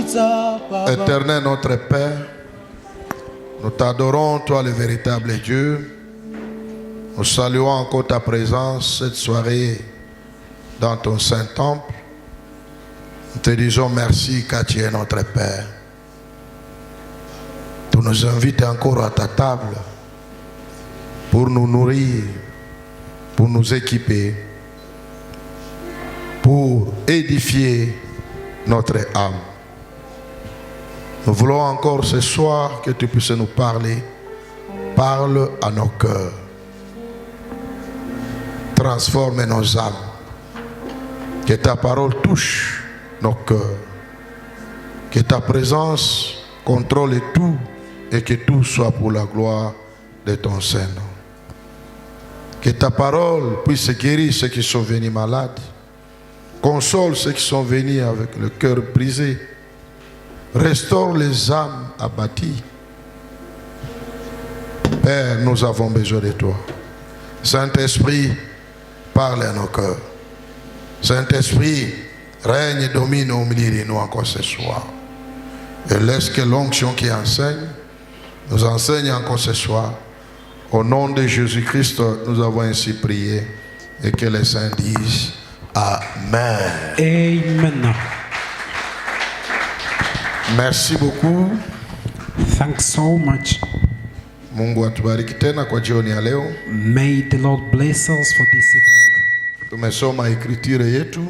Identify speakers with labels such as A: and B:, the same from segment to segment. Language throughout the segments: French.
A: Éternel notre Père, nous t'adorons, toi le véritable Dieu. Nous saluons encore ta présence cette soirée dans ton Saint-Temple. Nous te disons merci car tu es notre Père. Tu nous invites encore à ta table pour nous nourrir, pour nous équiper, pour édifier notre âme. Nous voulons encore ce soir que tu puisses nous parler. Parle à nos cœurs. Transforme nos âmes. Que ta parole touche nos cœurs. Que ta présence contrôle tout et que tout soit pour la gloire de ton Saint-Nom. Que ta parole puisse guérir ceux qui sont venus malades. Console ceux qui sont venus avec le cœur brisé. Restaure les âmes abattues. Père, nous avons besoin de toi. Saint-Esprit, parle à nos cœurs. Saint-Esprit, règne et domine au milieu de nous encore ce soir. Et laisse que l'onction qui enseigne, nous enseigne encore ce soir. Au nom de Jésus-Christ, nous avons ainsi prié. Et que les saints disent Amen.
B: Amen.
A: Merci beaucoup.
B: Thanks so much.
A: Mungu atubariki tena kwa jioni ya leo.
B: May the Lord bless us for this evening.
A: Tumesoma écriture yetu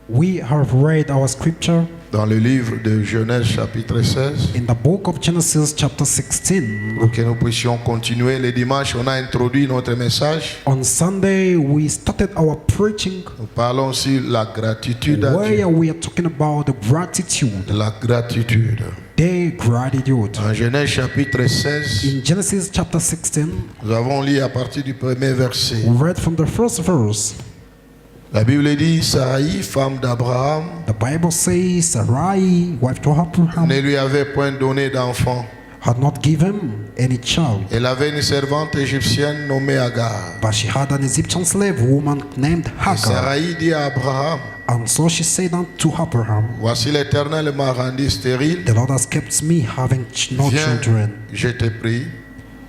B: We have read our scripture
A: dans le livre de Genèse chapitre 16
B: in the book of Genesis chapter 16.
A: pour que nous puissions continuer. Le dimanche, on a introduit notre message.
B: On Sunday we started our preaching
A: Nous parlons sur la gratitude à Dieu.
B: where we are talking about the gratitude.
A: La gratitude.
B: The gratitude.
A: En Genèse chapitre 16,
B: In Genesis chapter 16,
A: nous avons lu à partir du premier verset.
B: we read from the first verse.
A: La Bible dit, Sarai, femme d'Abraham,
B: The Bible says Sarai, wife to Abraham,
A: ne lui avait point donné d'enfant.
B: had not given any child,
A: Elle avait une servante égyptienne nommée Agar.
B: but she had an Egyptian slave woman named
A: Et
B: Hagar.
A: Sarai dit à Abraham,
B: And so she said unto Abraham,
A: voici l'Éternel m'a rendu stérile.
B: the Lord has kept me having no
A: Viens,
B: children.
A: je te prie.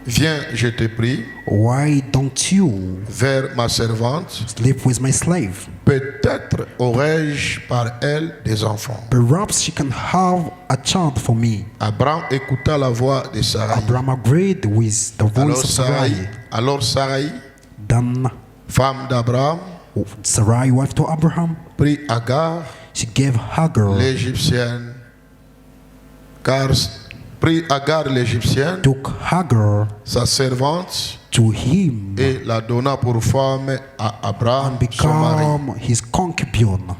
A: Viens, je te prie,
B: Why don't you
A: vers ma servante.
B: live with my slave?
A: Peut-être aurai-je par elle des enfants.
B: Perhaps she can have a child for me.
A: Abraham écouta la voix de Sarai.
B: Abraham agreed with the voice of Sarai.
A: Alors Sarai,
B: Then
A: femme d'Abraham,
B: Sarai, wife to Abraham,
A: prit Agar,
B: she gave Hagar,
A: l'Égyptienne, prit Agar l'Égyptienne,
B: took Hagar
A: sa servante,
B: to him
A: et la donna pour femme à Abraham,
B: and
A: son mari.
B: become his concubine.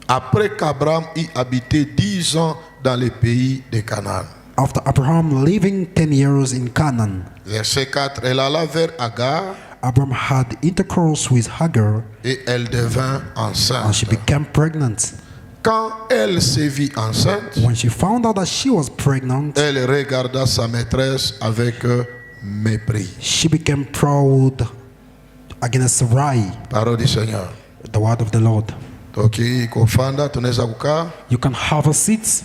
A: Après qu'Abraham y habitait 10 ans dans le pays de Canaan.
B: After Abraham living 10 years in Canaan,
A: Verset 4, elle alla vers Agar
B: Abraham had intercourse with Hagar
A: et elle devint
B: and she
A: enceinte.
B: became pregnant.
A: Quand elle se vit enceinte,
B: When she found out that she was pregnant,
A: elle regarda sa maîtresse avec mépris.
B: she became proud against Sarai,
A: Parole du Seigneur.
B: the word of the Lord.
A: Toki kufanda tunaweza kukaa
B: You can have a seat.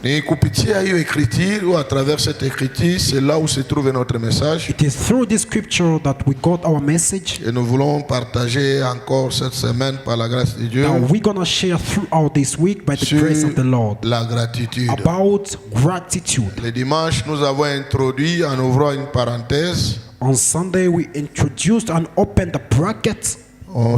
A: ni kupitia hiyo écriture ou à travers cette écriture, c'est là où se trouve notre message.
B: It is through this scripture that we got our message.
A: Et nous voulons partager encore cette semaine par la grâce de Dieu
B: Now we're gonna share throughout this week by the
A: sur
B: grace of the Lord
A: la gratitude.
B: about gratitude.
A: Le dimanche, nous avons introduit en ouvrant une parenthèse.
B: On Sunday we introduced and opened the bracket.
A: On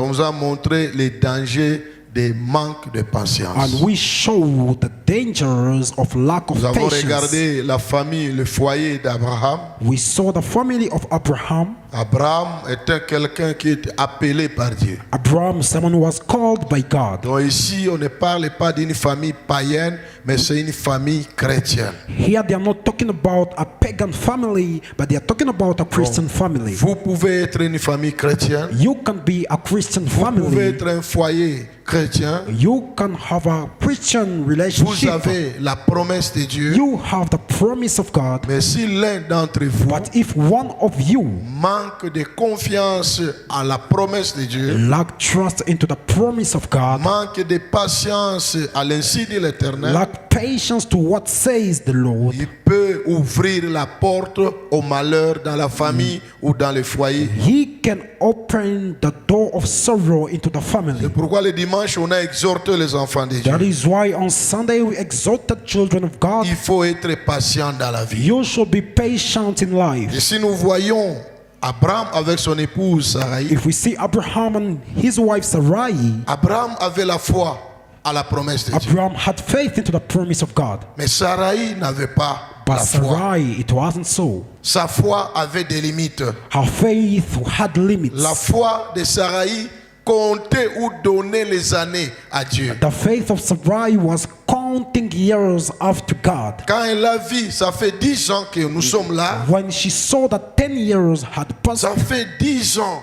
A: nous a montré les dangers des manques de patience.
B: And we show the dangers of lack of
A: Nous avons
B: patience.
A: regardé la famille, le foyer d'Abraham.
B: We saw the family of Abraham.
A: Abraham était quelqu'un qui était appelé par Dieu.
B: Abraham, someone who was called by God.
A: Donc ici, on ne parle pas d'une famille païenne, mais c'est une famille chrétienne.
B: Here they are not talking about a pagan family, but they are talking about a Christian family.
A: Vous pouvez être une famille chrétienne.
B: You can be a Christian
A: Vous pouvez
B: family.
A: être un foyer chrétien,
B: You can have a Christian
A: vous
B: relationship.
A: avez la promesse de Dieu,
B: You have the promise of God.
A: mais si l'un d'entre vous
B: But if one of you
A: manque de confiance à la promesse de Dieu,
B: lack trust into the promise of God,
A: manque de patience à l'insi de l'Éternel,
B: lack patience to what says the Lord,
A: il peut ouvrir la porte au malheur dans la famille ou dans le foyer.
B: he can open the door of sorrow into the family.
A: C'est pourquoi le dimanche, on a exhorté les enfants de Dieu.
B: That is why on Sunday we exhort the children of God.
A: Il faut être patient dans la vie.
B: You should be patient in life.
A: Et si nous voyons Abraham avec son épouse Sarai,
B: If we see Abraham and his wife Sarai,
A: Abraham avait la foi à la promesse de Dieu.
B: Abraham had faith into the promise of God.
A: Mais Sarai n'avait pas
B: But
A: la foi.
B: Sarai, it wasn't so.
A: Sa foi avait des limites.
B: Her faith had limits.
A: La foi de Sarai comptait ou donnait les années à Dieu.
B: The faith of Sarai was counting years after God.
A: Quand elle a vu, ça fait 10 ans que nous sommes là.
B: When she saw that 10 years had passed,
A: Ça fait 10 ans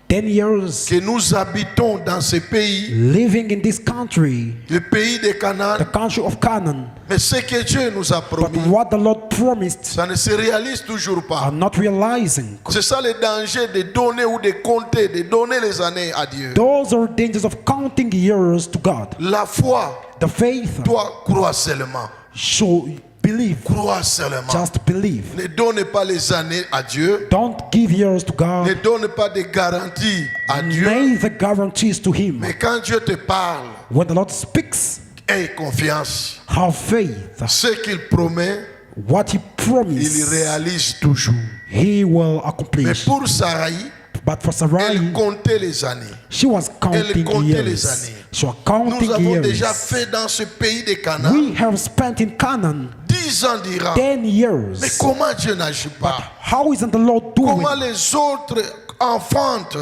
B: 10 years
A: que nous habitons dans ce pays,
B: living in this country,
A: le pays de Canaan.
B: the country of Canaan.
A: Mais ce que Dieu nous a
B: But
A: promis,
B: what the Lord promised,
A: ça ne se réalise toujours pas.
B: are not realizing.
A: C'est ça le danger de donner ou de compter, de donner les années à Dieu.
B: Those are dangers of counting years to God.
A: La foi
B: The faith
A: doit croire seulement.
B: should believe.
A: Croire seulement.
B: Just believe.
A: Ne donne pas les années à Dieu.
B: Don't give years to
A: Ne
B: God.
A: donne pas de garanties à Dieu.
B: Neither guarantees to Him.
A: Mais quand Dieu te parle,
B: When the Lord speaks,
A: aie confiance.
B: have faith.
A: Ce qu'il promet,
B: What He
A: il
B: promised,
A: réalise toujours.
B: He will
A: Mais
B: accomplish.
A: pour Sarai,
B: But for Sarai,
A: elle comptait les années.
B: she was counting
A: comptait les
B: years.
A: années.
B: She was
A: Nous
B: counting
A: avons déjà
B: years.
A: fait dans ce pays de Canaan
B: We have spent in Canaan
A: 10 ans d'Iran.
B: 10
A: Mais
B: years.
A: comment Dieu n'agit pas?
B: How isn't the Lord doing?
A: Comment les autres enfantent?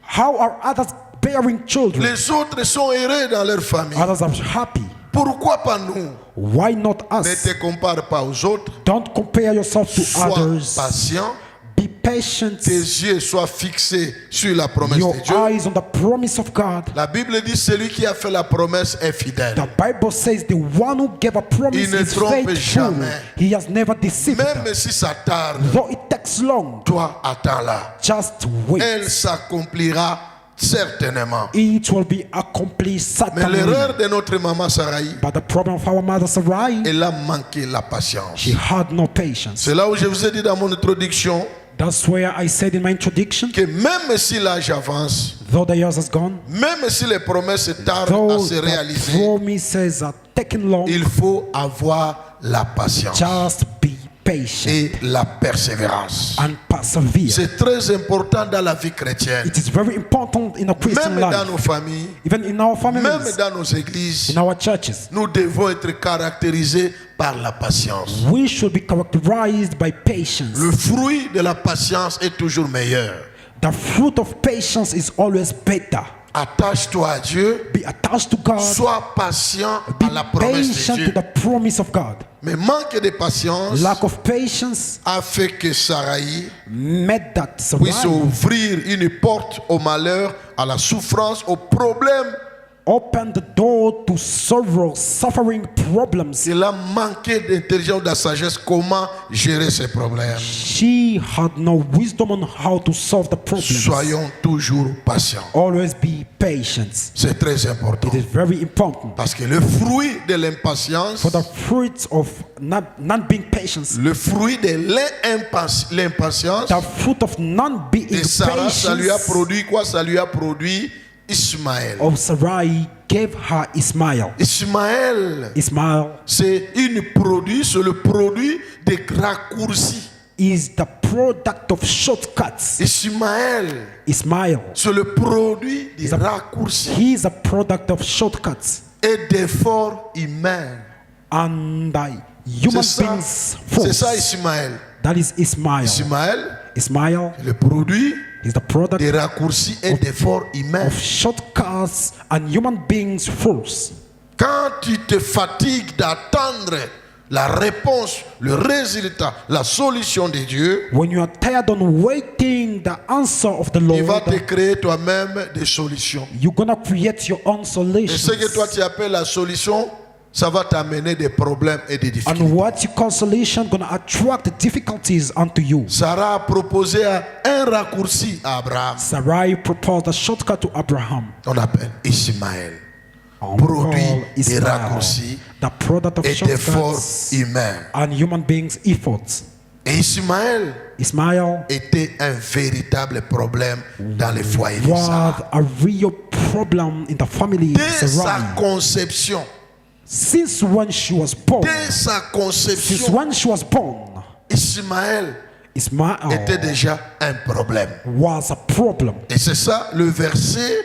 B: How are others bearing children?
A: Les autres sont heureux dans leur famille.
B: Others are happy.
A: Pourquoi pas nous?
B: Why not
A: Ne
B: us?
A: te compare pas aux autres.
B: Don't compare yourself to
A: Sois
B: others.
A: patient.
B: Be patient.
A: Tes yeux soient fixés sur la promesse
B: Your
A: de Dieu.
B: eyes on the promise of God.
A: La Bible dit celui qui a fait la promesse est fidèle.
B: The Bible says the one who gave a promise
A: Il ne
B: is
A: trompe
B: faithful.
A: jamais.
B: He has never deceived.
A: Même si ça tarde,
B: Though it takes long,
A: toi attends-la.
B: just wait.
A: Elle s'accomplira certainement.
B: It will be accomplished
A: Mais
B: certainly.
A: l'erreur de notre maman Sarai,
B: But the problem of our mother Sarai,
A: elle a manqué la patience.
B: she had no patience.
A: C'est là où je vous ai dit dans mon introduction
B: That's where I said in my introduction,
A: que même si l'âge avance,
B: though the years has gone,
A: même si les promesses tardent à
B: though
A: se
B: the
A: réaliser,
B: promises are taking long,
A: il faut avoir la patience
B: just be patient
A: et la persévérance.
B: and persevere.
A: C'est très important dans la vie chrétienne,
B: It is very important in a Christian
A: même dans
B: life,
A: nos familles,
B: even in our
A: même
B: families,
A: dans nos églises.
B: in our churches.
A: Nous devons être caractérisés par la patience.
B: We should be characterized by patience.
A: Le fruit de la patience est toujours meilleur.
B: The fruit of patience is always better.
A: Attache-toi à Dieu,
B: Be attached to God.
A: sois patient
B: Be
A: à la promesse de
B: patient to
A: Dieu.
B: the promise of God.
A: Mais manque de patience
B: Lack of patience
A: a fait que Sarai
B: made that
A: puisse
B: Sarai
A: ouvrir une porte au malheur, à la souffrance, au problème.
B: open the door to sorrow, suffering, problems.
A: Il a manqué d'intelligence, de sagesse, comment gérer ces problèmes.
B: She had no wisdom on how to solve the problems.
A: Soyons toujours patients.
B: Always be patient.
A: C'est très important.
B: It is very important.
A: Parce que le fruit de l'impatience,
B: For the fruits of not being patient,
A: le fruit de l'impatience,
B: the fruit of not being
A: et Sarah, ça lui a
B: patient
A: produit quoi? Ça lui a produit Ismaël.
B: of Sarai gave her Ismail.
A: Ismaël,
B: Ismail
A: c'est le produit des raccourcis.
B: is the product of shortcuts.
A: Ismaël,
B: Ismail,
A: c'est le produit des
B: a-
A: raccourcis
B: he is a product of shortcuts
A: et d'efforts humains.
B: and human beings
A: C'est ça
B: force.
A: Ismaël.
B: That is Ismail.
A: Ismaël,
B: Ismail
A: le produit
B: is the product
A: des raccourcis et d'efforts humains.
B: of shortcuts and human beings force.
A: Quand tu te fatigues d'attendre la réponse, le résultat, la solution de Dieu,
B: When you are tired on waiting receiving the answer of the
A: il va
B: Lord,
A: te créer toi-même des solutions.
B: you're gonna create your own
A: Et ce
B: solutions.
A: que toi tu appelles la solution, ça va t'amener des problèmes et des
B: And
A: difficultés.
B: what you call solution gonna attract difficulties unto you.
A: Sarah a proposé un raccourci à Abraham.
B: Sarai proposed a shortcut to Abraham.
A: On appelle Ismaël.
B: And
A: Produit
B: call
A: des
B: Ismael,
A: raccourcis
B: the product of
A: et d'efforts
B: shortcuts
A: humains.
B: and human beings' efforts.
A: Et Ismaël
B: Ismael
A: était un véritable problème dans les foyers de Sarah.
B: was a real problem in the family of
A: Dès sa
B: Sarai.
A: conception,
B: Since when she was born,
A: dès sa
B: since
A: conception,
B: when she was born,
A: Ismaël
B: Ismael
A: était déjà un problème.
B: was a problem.
A: Et c'est ça le verset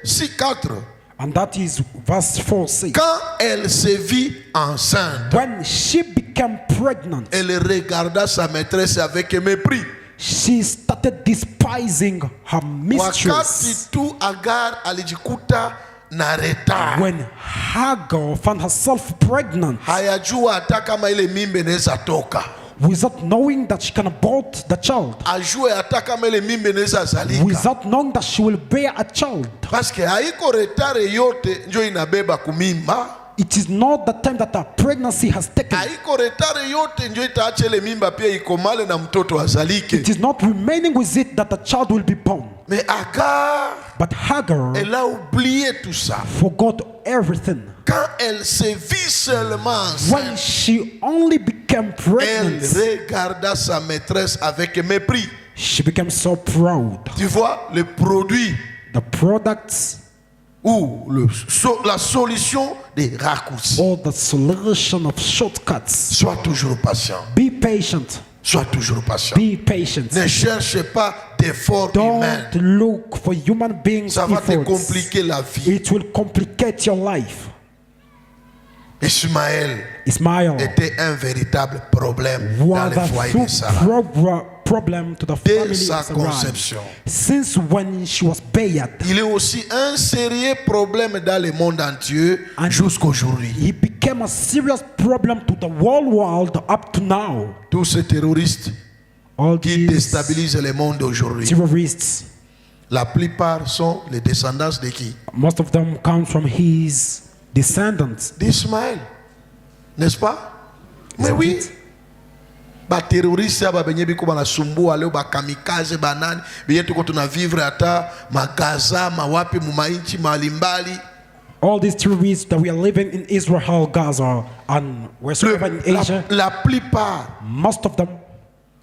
A: 6-4.
B: And that is verse 4 says,
A: Quand elle se vit enceinte,
B: when she became pregnant,
A: elle regarda sa maîtresse avec mépris.
B: she started despising her
A: Wakati
B: mistress.
A: tu Agar alijikuta na retard,
B: When Hagar found herself pregnant,
A: hayajua hata kama ile mimba inaweza toka,
B: without knowing that she can abort the child,
A: ajue hata kama ile mimba inaweza zalika,
B: without knowing that she will bear a child.
A: paske haiko retard yote njo inabeba kumimba,
B: It is not the time that a pregnancy has taken.
A: haiko retard yote njo itaacha ile mimba pia ikomale na mtoto azalike.
B: It is not remaining with it that the child will be born.
A: Mais Agar,
B: But Hagar
A: elle a oublié tout ça.
B: forgot everything.
A: Quand elle se vit seulement
B: When
A: enceinte,
B: she only became
A: elle
B: pregnant,
A: regarda sa maîtresse avec mépris.
B: she became so proud.
A: Tu vois, le produit
B: The products
A: ou la solution des raccourcis.
B: or the solution of shortcuts.
A: Sois toujours patient.
B: Be patient.
A: Sois toujours patient.
B: Be patient.
A: Ne cherche pas d'efforts humains.
B: Don't look for human beings'
A: Ça va te
B: efforts.
A: compliquer la vie.
B: It will complicate your life.
A: Ismaël
B: Ismael
A: était un véritable problème dans
B: was
A: le
B: a
A: foyer de
B: true
A: Sarah.
B: problem to the
A: Dès
B: family
A: sa
B: of Sarai.
A: conception.
B: Since when she was bared,
A: Il est aussi un sérieux problème dans le monde entier
B: And-
A: jusqu'aujourd'hui.
B: he became a serious problem to the whole world up to now.
A: Tous ces terroristes
B: All
A: qui
B: these
A: déstabilisent le monde aujourd'hui,
B: terrorists,
A: la plupart sont les descendants de qui?
B: most of them come from his descendants.
A: D'Ismaël. N'est-ce pas? Mais
B: Isn't
A: oui.
B: it?
A: Baterroriste aba benye biko banasumbua leo bakamikaze banani benye tuko tunavivre hata magaza mawapi mumainchi mbalimbali.
B: All these terrorists that we are living in Israel, Gaza, and wherever in Asia,
A: La plupart
B: most of them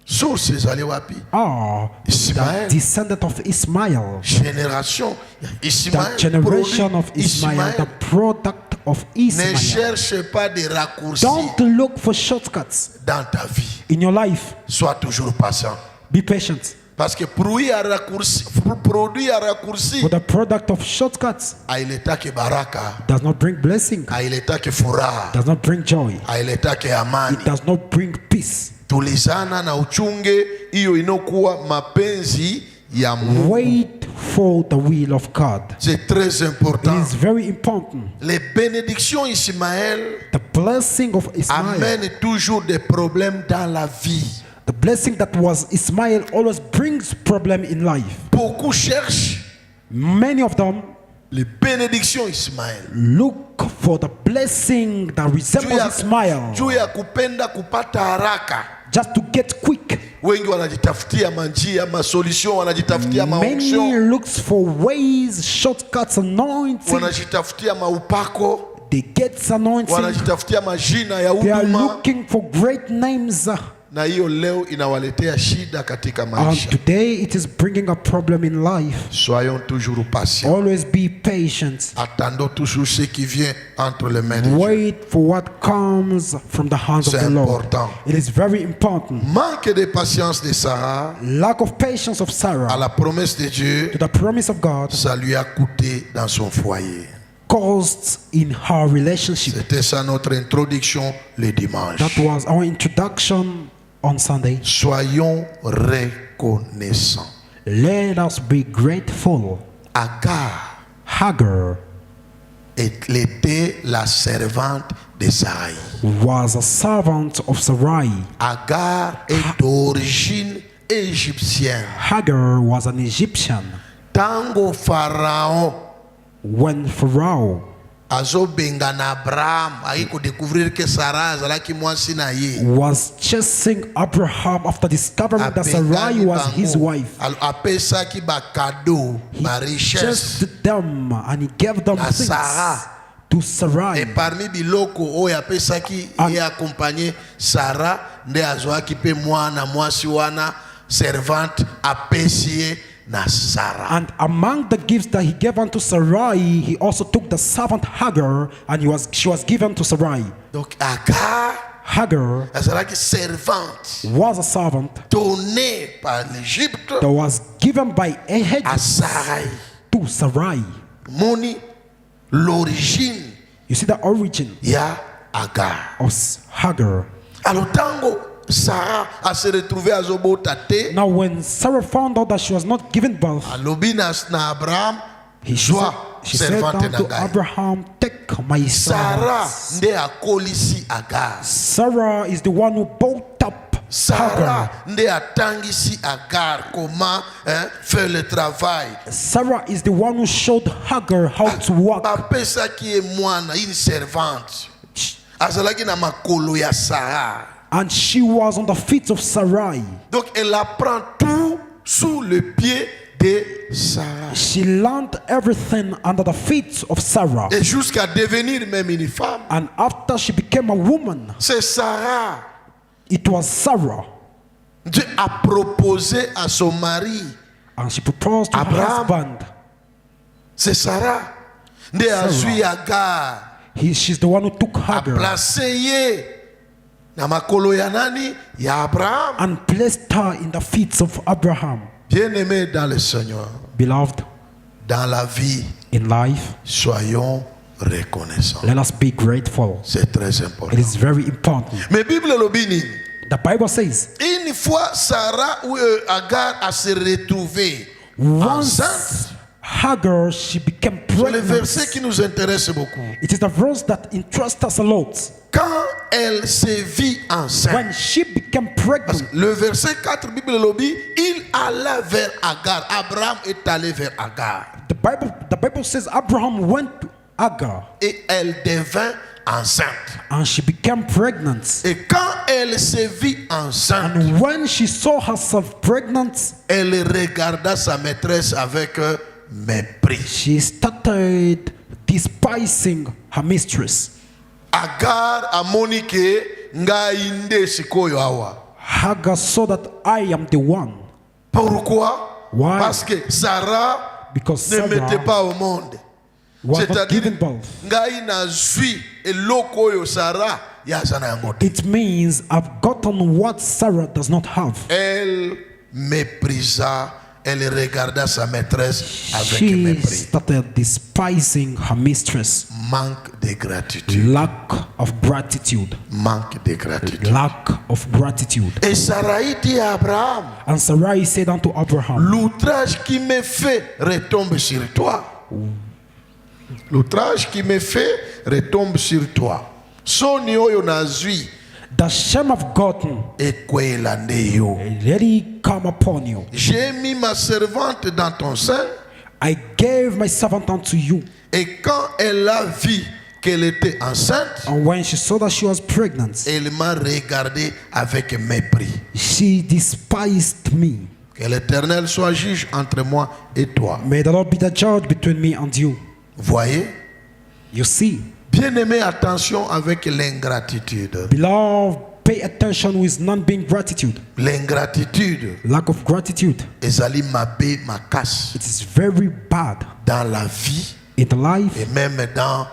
A: sources ezali wapi?
B: are
A: Ismael.
B: the descendant of Ismail.
A: Génération Ismaël,
B: The generation
A: produit
B: of Ismail, the product of
A: Ne
B: Ismail.
A: cherche pas des raccourcis
B: Don't look for shortcuts
A: dans ta vie.
B: in your life.
A: Sois toujours patient.
B: Be patient.
A: Parce que produit à raccourci,
B: For the product of shortcuts
A: ailetake baraka,
B: does not bring blessing,
A: ailetake furaha,
B: does not bring joy,
A: ailetake amani.
B: it does not bring peace.
A: Tulizana na uchunge hiyo inokuwa mapenzi ya Mungu.
B: Wait for the will of God.
A: C'est très
B: It
A: important.
B: is very important.
A: Les bénédictions Ismaël
B: The blessing of Ismail,
A: amènent toujours des problèmes dans la vie.
B: the blessing that was Ismail always brings problem in life.
A: Beaucoup cherchent
B: Many of them
A: les bénédictions Ismaël.
B: look for the blessing that resembles Ismail
A: Juu ya kupenda kupata haraka.
B: just to get quick.
A: Wengi wanajitafutia manjia, masolution, wanajitafutia maonction,
B: Many looks for ways, shortcuts, anointing.
A: wanajitafutia maupako,
B: They get anointing.
A: wanajitafutia majina ya
B: They are
A: huduma,
B: looking for great names.
A: na hiyo leo inawaletea shida katika
B: And
A: maisha.
B: today it is bringing a problem in life.
A: Soyons toujours patients.
B: Always be patient.
A: Attendons toujours ce qui vient entre les mains de Dieu.
B: Wait for what comes from the hands of
A: C'est
B: the Lord.
A: important.
B: It is very important.
A: Manque de patience de Sarah
B: Lack of patience of
A: à
B: Sarah
A: la promesse de Dieu,
B: to the promise of God
A: ça lui a coûté dans son foyer.
B: caused in her relationship.
A: C'était ça notre introduction le dimanche.
B: That was our introduction on Sunday.
A: Soyons reconnaissants.
B: Let us be grateful.
A: Agar
B: Hagar
A: était la servante de Sarai.
B: was a servant of Sarai.
A: Agar est d'origine égyptienne.
B: Hagar was an Egyptian.
A: Tango Pharaon
B: When Pharaoh
A: azobenga na Abraham aiko découvrir que Sarah azalaki mwasi na ye.
B: was chasing Abraham after discovering that Sarai was his wife,
A: apesaki ba cadeau, ba
B: he
A: richesse.
B: chased them and he gave them
A: A
B: things
A: Sarah.
B: to
A: Et
B: Sarai.
A: parmi biloko oyo apesaki ye accompagné Sarah nde azwaki pe mwana mwasi wana servante apesi ye na Sarah.
B: And among the gifts that he gave unto Sarai, he also took the servant Hagar, and she was given to Sarai.
A: Donc Agar
B: Hagar
A: azalaki servante
B: was a servant
A: donnée par l'Égypte
B: that was given by
A: à
B: Egypt
A: Sarai.
B: to Sarai.
A: Moni l'origine
B: You see the origin
A: ya Agar.
B: of Hagar.
A: Alors tango Sarah a se retrouvé à zobota te
B: Now, when Sarah found out that she was not given birth,
A: alobi na Abraham
B: she
A: joa
B: said
A: servante
B: down
A: na
B: to
A: ngai.
B: Abraham, take my
A: Sarah
B: servant.
A: nde akolisi Agar.
B: Sarah is the one who brought up
A: Sarah
B: Hagar.
A: nde atangisi Agar comment faire le travail.
B: Sarah is the one who showed Hagar how to work.
A: Bapesaki ye mwana une servante. Azalaki na makolo ya Sarah.
B: And she was on the feet of Sarai.
A: Donc elle apprend tout sous le pied de Sarah.
B: She learned everything under the feet of Sarah.
A: Et jusqu'à devenir même une femme.
B: And after she became a woman,
A: C'est Sarah.
B: it was Sarah.
A: Dieu a proposé à son mari.
B: And she proposed to her
A: Abraham.
B: husband.
A: C'est Sarah. Nde azui Agar.
B: She's the one who took
A: A
B: Hagar
A: placé ye na makolo ya nani? Ya Abraham.
B: and placed her in the feet of Abraham.
A: Bien-aimés dans le Seigneur,
B: Beloved,
A: dans la vie,
B: in life,
A: soyons reconnaissants.
B: let us be grateful.
A: C'est très
B: It
A: important.
B: is very important.
A: Mais Bible lobini.
B: The Bible says,
A: Une fois Sarah ou Agar a se retrouvé
B: once
A: enceinte,
B: Hagar, she became
A: c'est le
B: pregnant.
A: verset qui nous intéresse beaucoup.
B: It is the verse that interests us a lot.
A: Quand elle se vit enceinte,
B: When she became pregnant,
A: le verset 4, Bible lobby, il alla vers Agar. Abraham est allé vers Agar.
B: the Bible says Abraham went to Hagar
A: Et elle devint enceinte.
B: and she became pregnant.
A: Et quand elle se vit enceinte,
B: And when she saw herself pregnant,
A: elle regarda sa maîtresse avec mépris.
B: she started despising her mistress.
A: Agar amoni ke ngai nde sikoyo awa.
B: Hagar saw that I am the one.
A: Pourquoi?
B: Why?
A: Parce que Sarah
B: Because
A: ne mettait
B: Sarah
A: pas au monde.
B: was not
A: C'est-à-dire
B: given birth.
A: ngai nazwi eloko oyo Sarah yazana yango te.
B: It means I've gotten what Sarah does not have.
A: Elle méprisa, elle regarda sa maîtresse avec
B: She
A: mépris.
B: started despising her mistress.
A: Manque de gratitude.
B: Lack of gratitude.
A: Manque de gratitude.
B: Lack of gratitude.
A: Et Sarah dit à Abraham,
B: And Sarai said unto Abraham,
A: l'outrage qui me fait retombe sur toi. L'outrage qui me fait retombe sur toi. Soni oyo nazwi
B: the shame of God,
A: ekwela nde yo.
B: let it come upon you.
A: J'ai mis ma servante dans ton sein
B: I gave my servant unto you.
A: et quand elle a vu qu'elle était enceinte,
B: And when she saw that she was pregnant,
A: elle m'a regardé avec mépris.
B: she despised me.
A: Que l'Éternel soit juge entre moi et toi.
B: May the Lord be the judge between me and you.
A: Voyez?
B: You see,
A: Bien-aimé, attention avec l'ingratitude.
B: beloved, pay attention with non-being gratitude.
A: L'ingratitude,
B: Lack of gratitude.
A: ezali mabe makasi
B: It is very bad
A: dans la vie
B: in the life,
A: et même dans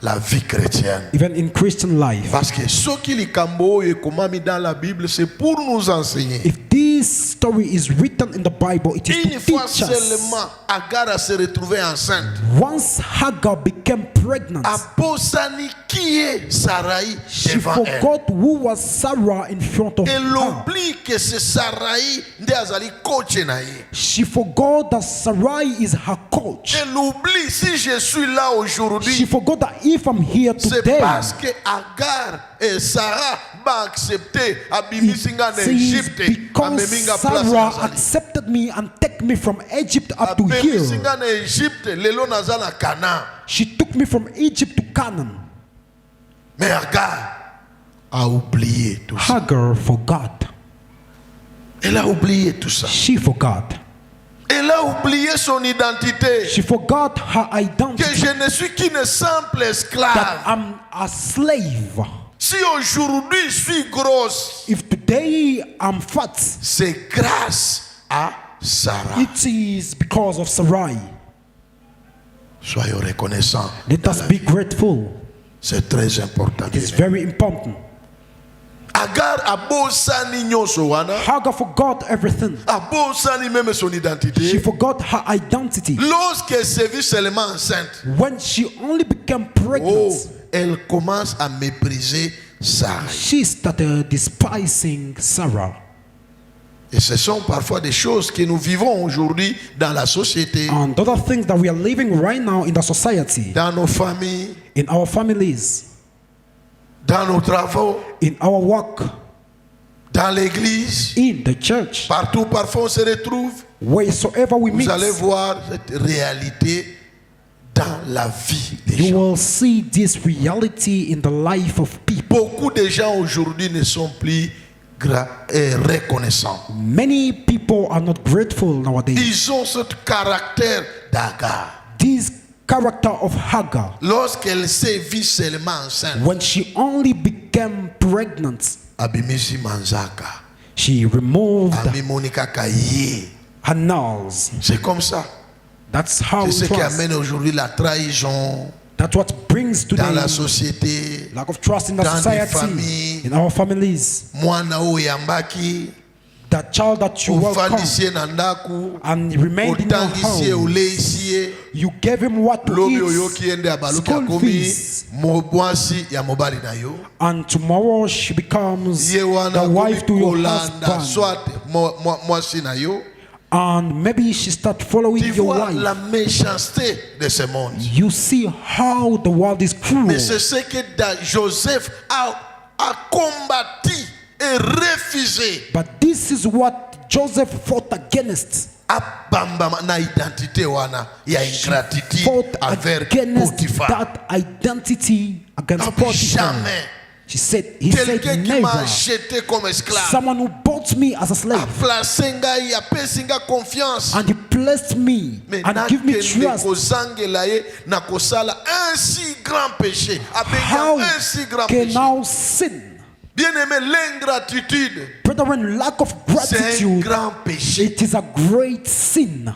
A: la vie chrétienne.
B: even in Christian life.
A: Parce que ce qui likambo oyo ekomami dans la Bible, c'est pour nous enseigner.
B: If this story is written in the Bible, it is
A: Une
B: to
A: fois
B: teach us.
A: seulement Agar a se retrouvé enceinte.
B: Once Hagar became became pregnant,
A: abosani qui est Sarai
B: she
A: devant elle.
B: forgot who was Sarah in front of
A: Elle
B: her.
A: oublie que c'est Sarai nde azali coach na ye.
B: She forgot that Sarai is her coach.
A: Elle oublie si je suis là
B: She
A: aujourd'hui,
B: forgot that if I'm here
A: c'est
B: today,
A: parce que Agar et Sarah ba accepté abimisinga na
B: it's
A: Égypte
B: because
A: ameminga place
B: Sarah
A: nazali.
B: accepted me and take me from Egypt up to here.
A: Abimisinga na Égypte lelo naza na Canaan.
B: She took me from Egypt to Canaan.
A: Mais Agar a oublié tout ça.
B: Hagar forgot.
A: Elle a oublié tout ça.
B: She forgot.
A: Elle a oublié son identité.
B: She forgot her
A: Que
B: identity.
A: je ne suis qu'une simple
B: That
A: esclave.
B: I'm a slave.
A: Si aujourd'hui je suis grosse,
B: If today I'm fat,
A: c'est grâce à Sarah.
B: it is because of Sarai.
A: Soyons reconnaissants.
B: Let us be grateful.
A: C'est très important.
B: It is very important.
A: Agar abosani nyonso wana,
B: Hagar forgot everything.
A: abosani même son
B: She
A: identité.
B: forgot her identity.
A: Lorsqu'elle s'est vue seulement enceinte,
B: When she only became pregnant,
A: elle commence à mépriser Sarah.
B: she started despising Sarah.
A: Et ce sont parfois des choses que nous vivons aujourd'hui dans la société,
B: And other things that we are living right now in the society,
A: dans nos familles,
B: in our families,
A: dans nos travaux,
B: in our work,
A: dans l'église,
B: in the church,
A: partout parfois on se retrouve.
B: wheresoever we meet,
A: Vous allez voir cette réalité dans la vie des
B: you
A: gens.
B: will see this reality in the life of people.
A: Beaucoup de gens aujourd'hui ne sont plus reconnaissants.
B: Many people are not grateful nowadays.
A: Ils ont ce caractère d'Agar.
B: This character of Hagar,
A: Lorsqu'elle s'est vue seulement enceinte,
B: when she only became pregnant,
A: Abimisi Manzaka,
B: she removed
A: Amimonika Kaye.
B: her nails.
A: C'est comme ça.
B: That's how
A: C'est ce
B: it
A: qui
B: was.
A: amène aujourd'hui la trahison
B: That's what brings
A: dans
B: today
A: la société.
B: lack of trust in the
A: dans les
B: society,
A: familles.
B: in our families.
A: Mwana oyo yambaki,
B: That child that you welcome
A: ofandisie na ndaku,
B: and remained in your
A: otangisie
B: home,
A: uleisie.
B: you gave him what to
A: Lobi
B: eat,
A: oyoki ende abaluki
B: school
A: akomi
B: fees,
A: mwasi ya mobali na yo.
B: and tomorrow she becomes
A: Ye wana
B: the wife to your
A: kolanda
B: husband,
A: soit mwasi na yo.
B: and maybe she start following
A: Tu
B: your
A: vois
B: wife.
A: la méchanceté de ce monde.
B: You see how the world is cruel.
A: Mais c'est ce que Joseph a combattu et refusé.
B: But this is what Joseph fought against.
A: Abambama na identité wana ya ingratitude
B: Fought
A: envers
B: against
A: Potiphar.
B: that identity against Potiphar.
A: Jamais.
B: He said
A: Quelqu'un qui m'a
B: never.
A: acheté comme esclave.
B: Someone who bought me as a
A: A
B: slave
A: placé ngai, a pesi nga confiance.
B: and he placed me
A: Mais
B: and give me
A: nakende
B: trust.
A: kozangela ye na kosala un si grand péché.
B: How
A: Abenga un si grand
B: can
A: péché.
B: now sin?
A: Bien-aimé, l'ingratitude,
B: Brethren, lack of
A: c'est un
B: gratitude,
A: grand péché
B: it is a great sin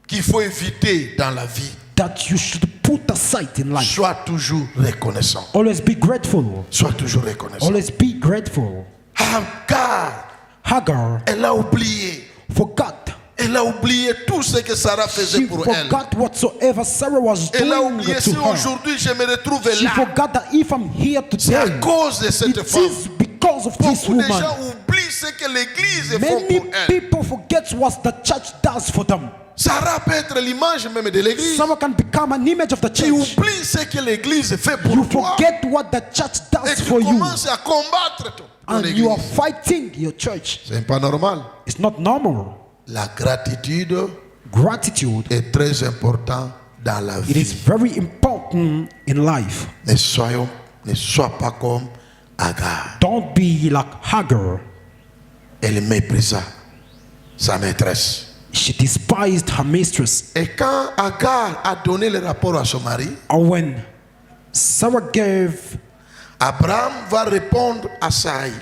A: qu'il faut éviter dans la vie.
B: that you should put aside in life.
A: Sois toujours reconnaissant.
B: Always be grateful.
A: Sois toujours reconnaissant.
B: Always be grateful.
A: Hagar,
B: Hagar
A: elle a oublié.
B: forgot.
A: Elle a oublié tout ce que Sarah faisait
B: She
A: pour elle.
B: forgot whatsoever Sarah was
A: Elle a
B: doing
A: oublié,
B: to
A: si
B: her.
A: aujourd'hui je me retrouve
B: She
A: là,
B: forgot that if I'm here
A: c'est à
B: today,
A: cause de cette
B: it
A: femme.
B: is because of this
A: Beaucoup de
B: woman.
A: gens oublient ce que l'église fait
B: Many
A: pour elle.
B: people forget what the church does for them.
A: Sarah peut être l'image même de l'église.
B: Someone can become an image of the
A: Tu
B: church.
A: oublies ce que l'église fait pour
B: You
A: toi.
B: forget what the church
A: Et
B: does
A: tu
B: for you,
A: commences à combattre ton
B: and you are
A: église.
B: fighting your church.
A: C'est pas normal.
B: It's not normal.
A: La gratitude
B: Gratitude,
A: est très importante dans la
B: it is
A: vie.
B: very important in life.
A: Ne sois pas comme Agar.
B: Don't be like Hagar.
A: Elle méprisa sa maîtresse.
B: She despised her mistress.
A: Et quand Agar a donné le rapport à son mari,
B: And when Sarah gave,
A: Abraham va répondre à Saï.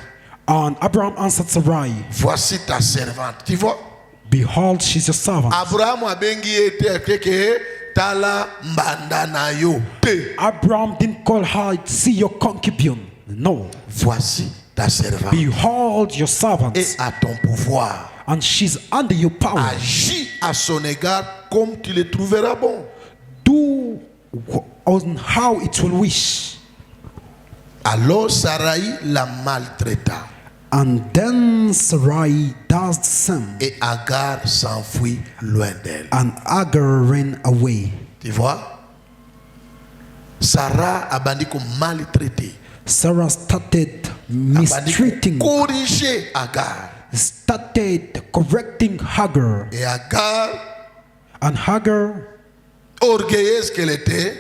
B: and Abraham answered Sarai,
A: Voici ta servante. Tu vois?
B: behold, she's your servant.
A: Abraham a bengi ete keke tala mbanda na yo. Te.
B: Abraham didn't call her, see your concubine. No.
A: Voici ta servante.
B: Behold your servant,
A: Et à ton pouvoir.
B: and she's under your power.
A: Agis à son égard comme tu le trouveras bon.
B: Do on how it will wish.
A: Alors Sarai la maltraita.
B: And then Sarai does the same.
A: Et Agar s'enfuit loin d'elle.
B: And Hagar ran away.
A: Tu vois? Sarah a bandi comme maltraité.
B: Sarah started mistreating,
A: Corriger Agar.
B: started correcting Hagar.
A: Et Agar,
B: And Hagar,
A: orgueilleuse qu'elle était,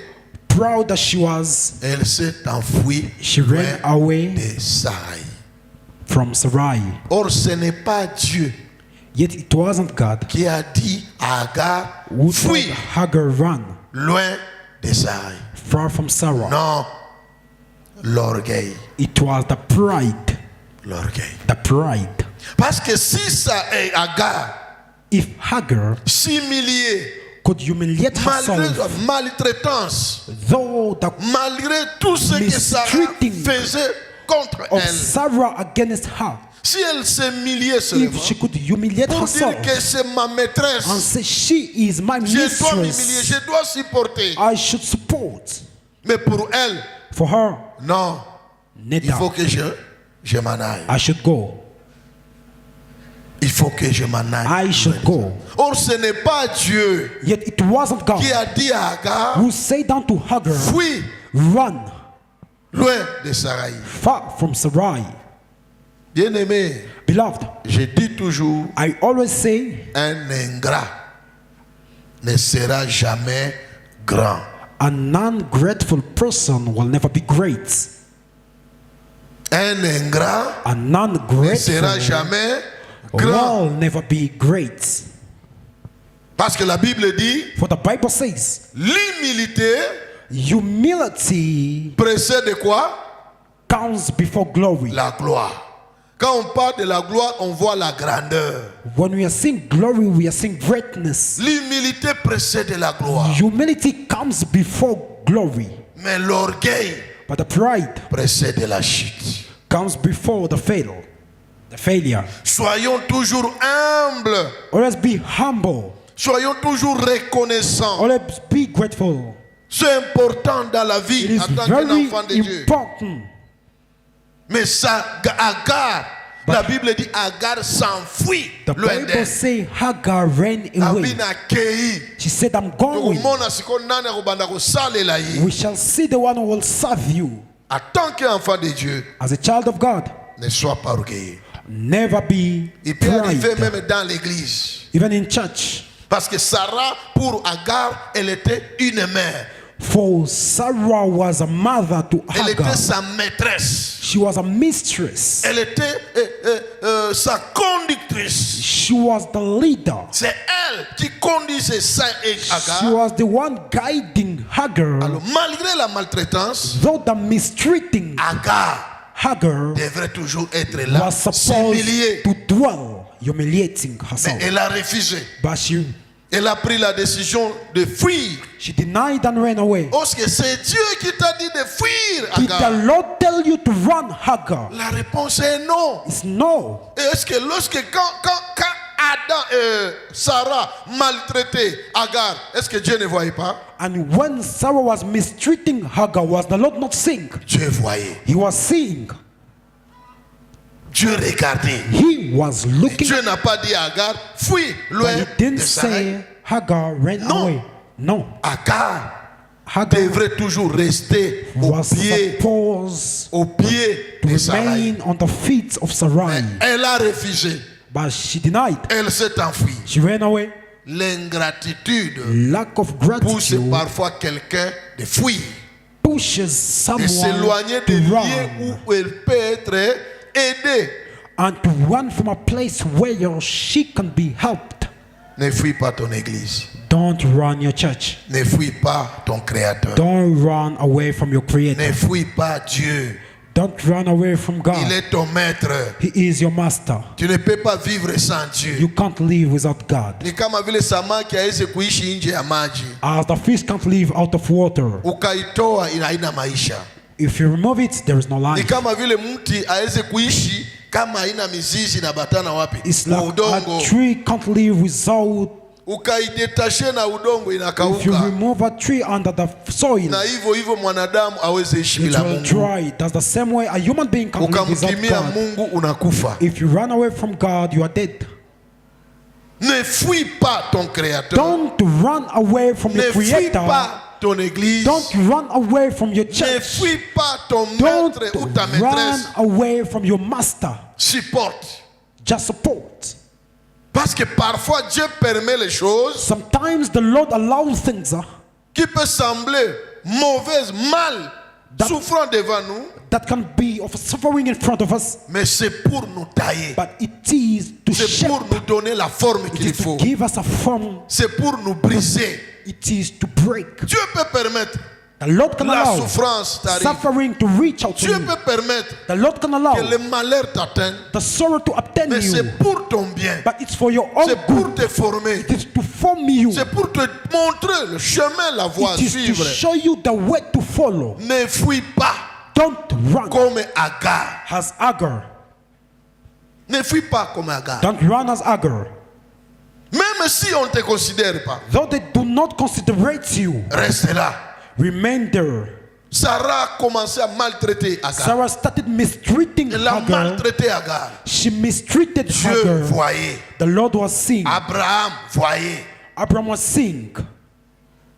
B: proud as she was,
A: elle s'est enfuie
B: she ran
A: loin
B: away
A: de Sarai.
B: from Sarai.
A: Or, ce n'est pas Dieu
B: Yet it wasn't God
A: qui a dit à Agar,
B: who told
A: fuis
B: Hagar run
A: loin de Sarai.
B: far from Sarah.
A: Non, l'orgueil.
B: It was the pride.
A: L'orgueil.
B: The pride.
A: Parce que si ça est Agar
B: If Hagar
A: s'humilier,
B: could humiliate
A: malgré
B: herself,
A: la maltraitance,
B: though the
A: malgré tout ce que Sarah
B: mistreating
A: faisait contre
B: of
A: elle,
B: Sarah against her,
A: si elle s'humiliait seulement
B: if she could humiliate
A: pour
B: herself
A: dire que c'est ma
B: and
A: maîtresse,
B: say she is my
A: je dois m'humilier,
B: mistress,
A: je dois supporter.
B: I should support.
A: Mais pour elle,
B: For her,
A: non, il faut
B: neither.
A: que je m'en aille.
B: I should go.
A: Il faut que je m'en aille.
B: I should go.
A: Or, ce n'est pas Dieu
B: Yet it wasn't God
A: qui a dit à Agar,
B: who said unto Hagar,
A: fuis
B: run
A: loin de Sarai.
B: far from Sarai.
A: Bien-aimé,
B: Beloved,
A: je dis toujours,
B: I always say,
A: un ingrat ne sera jamais grand.
B: an ungrateful person will never be great.
A: Un ingrat
B: An
A: ne sera
B: ungrateful
A: jamais grand.
B: will never be great.
A: Parce que la Bible dit,
B: For the Bible says,
A: l'humilité
B: humility
A: précède quoi?
B: comes before glory.
A: La gloire. Quand on parle de la gloire, on voit la grandeur.
B: When we are seeing glory, we are seeing greatness.
A: L'humilité précède la gloire.
B: Humility comes before glory,
A: Mais l'orgueil
B: but the pride
A: précède la chute.
B: comes before the failure.
A: Soyons toujours humbles.
B: Always be humble.
A: Soyons toujours reconnaissants.
B: Always be grateful.
A: C'est important dans la
B: It
A: vie
B: is
A: en tant qu'un
B: very
A: enfant de Dieu.
B: important.
A: Mais ça, Agar, la Bible dit Agar s'enfuit
B: The
A: loin
B: Bible
A: d'elle.
B: says Hagar ran away.
A: Abina kei.
B: She said, I'm going.
A: Tokomona siko nani akobanda kosalela ye.
B: We shall see the one who will serve you.
A: En tant qu'enfant de Dieu,
B: As a child of God,
A: ne sois pas orgueilleux.
B: never be
A: Il peut arriver
B: pride.
A: même dans l'église.
B: Even in church.
A: Parce que Sarah, pour Agar, elle était une mère.
B: For Sarah was a mother to
A: Elle
B: Hagar.
A: était sa maîtresse.
B: She was a mistress.
A: Elle était sa conductrice.
B: She was the leader.
A: C'est elle qui conduisait Sarai et
B: She
A: Agar.
B: was the one guiding Hagar.
A: Alors, malgré la maltraitance,
B: Though the mistreating
A: Agar
B: Hagar
A: devrait toujours être là,
B: was supposed
A: s'humilier.
B: to dwell, humiliating
A: Mais
B: herself.
A: elle a refusé.
B: But
A: Elle a pris la décision de fuir.
B: she denied and ran away.
A: Parce que c'est Dieu qui t'a dit de fuir,
B: Did the
A: Agar.
B: Lord tell you to run, Hagar?
A: La réponse est non.
B: It's no.
A: Et est-ce que quand Adam, Sarah maltraitait Agar, est-ce que Dieu ne voyait pas?
B: And when Sarah was mistreating Hagar, was the Lord not seeing?
A: Dieu voyait.
B: He was seeing.
A: Dieu regardait.
B: He was looking.
A: Dieu n'a pas dit à Agar, fuis loin
B: But he didn't
A: de Sarai.
B: say Hagar ran
A: No.
B: away. No.
A: Agar
B: Hagar
A: devrait toujours rester
B: was
A: au pied
B: to
A: de Sarai.
B: remain on the feet of Sarai.
A: Elle a refusé.
B: But she denied.
A: Elle s'est enfuie.
B: She ran away.
A: L'ingratitude
B: Lack of
A: pousse
B: gratitude
A: parfois quelqu'un de fuir,
B: pushes
A: de
B: someone
A: s'éloigner
B: to
A: des lieux
B: run
A: où elle peut être aidée.
B: and to run from a place where she can be helped.
A: Ne fuis pas ton église.
B: Don't run your church.
A: Ne fuis pas ton créateur.
B: Don't run away from your
A: Ne
B: creator.
A: fuis pas Dieu.
B: Don't run away from
A: Il
B: God.
A: est ton maître.
B: He is your master.
A: Tu ne peux pas vivre sans Dieu.
B: You can't live without God.
A: Ni kama vile samaki hawezi kuishi nje ya maji.
B: As the fish can't live out of water.
A: Ukaitoa haina maisha.
B: If you remove it, there is no
A: Ni
B: life.
A: kama vile mti hawezi kuishi kama haina mizizi na batana wapi?
B: It's like
A: Udongo.
B: a tree can't live without
A: ukaidetache na udongo
B: If you
A: inakauka.
B: remove a tree under the soil,
A: Na hivyo mwanadamu hawezi ishi
B: it
A: bila
B: will
A: Mungu.
B: dry. That's the same way a human being can live without
A: Ukamkimia
B: God.
A: Mungu unakufa.
B: If you run away from God, you are dead.
A: Ne fuis pas ton créateur.
B: Don't run away from
A: Ne
B: your
A: fuis
B: Creator.
A: pas ton église.
B: Don't run away from your
A: Ne
B: church.
A: fuis pas ton
B: Don't
A: maître ou ta
B: run
A: maîtresse.
B: away from your master.
A: Supporte.
B: Just support.
A: Parce que parfois Dieu permet les choses
B: Sometimes the Lord allows things
A: qui peuvent sembler mauvaises, mal, souffrant devant nous,
B: that can be of suffering in front of us,
A: mais c'est pour nous tailler.
B: but it is to
A: C'est
B: shape.
A: pour nous donner la forme
B: It
A: qu'il
B: is to
A: faut.
B: give us a form.
A: C'est pour nous briser.
B: It is to break.
A: Dieu peut permettre
B: The Lord can
A: la
B: allow
A: souffrance t'arrive.
B: suffering to reach out to
A: Dieu
B: you.
A: peut permettre
B: The Lord can allow
A: que le malheur t'atteigne,
B: the sorrow to obtain
A: mais
B: you,
A: c'est pour ton bien.
B: but it's for your own
A: C'est pour
B: good.
A: te former.
B: It is to form you.
A: C'est pour te montrer le chemin, la voie à
B: It is to
A: suivre.
B: show you the way to follow.
A: Ne fuis pas
B: Don't run
A: comme Agar.
B: as Agar.
A: Ne fuis pas comme Agar.
B: Don't run as Agar.
A: Même si on ne te considère pas,
B: Though they do not considerate you,
A: reste là.
B: remain there.
A: Sarah a commencé à maltraiter Agar.
B: Sarah started mistreating
A: Elle a
B: Hagar.
A: maltraité Agar.
B: She mistreated
A: Dieu
B: Hagar.
A: voyait.
B: The Lord was seeing.
A: Abraham voyait.
B: Abraham was seeing.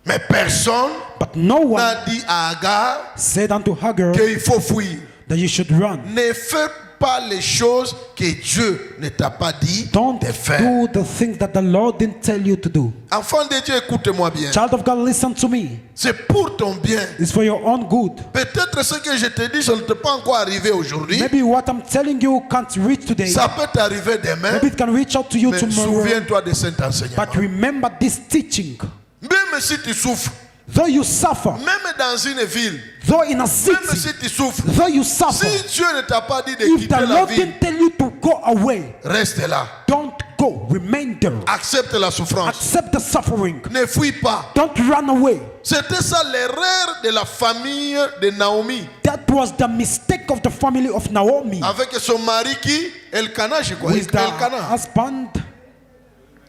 A: Mais personne
B: But no one
A: n'a dit à Agar
B: said unto Hagar
A: qu'il faut fuir.
B: that you should run.
A: Ne fais pas les choses que Dieu ne t'a pas dit
B: Don't
A: de faire.
B: do the things that the Lord didn't tell you to do.
A: Enfant de Dieu, écoute-moi bien.
B: Child of God, listen to me.
A: C'est pour ton bien.
B: It's for your own good.
A: Peut-être ce que je te dis, ça ne t'est pas encore arrivé aujourd'hui.
B: Maybe what I'm telling you can't reach today.
A: Ça peut t'arriver demain.
B: Maybe it can reach out to you
A: Mais
B: tomorrow.
A: souviens-toi de cet enseignement.
B: But remember this teaching.
A: Même si tu souffres,
B: Though you suffer,
A: même dans une ville,
B: though in a
A: même
B: city,
A: si tu souffres,
B: though you suffer,
A: si Dieu ne t'a pas dit de
B: if
A: quitter
B: the
A: la
B: Lord
A: ville,
B: didn't tell you to go away,
A: reste là.
B: don't go. Remain there.
A: Accepte la souffrance.
B: Accept the suffering.
A: Ne fuis pas.
B: Don't run away.
A: C'était ça l'erreur de la famille de Naomi.
B: That was the mistake of the family of Naomi
A: Avec son mari qui, Elkana, je crois.
B: with the
A: Elkana.
B: husband,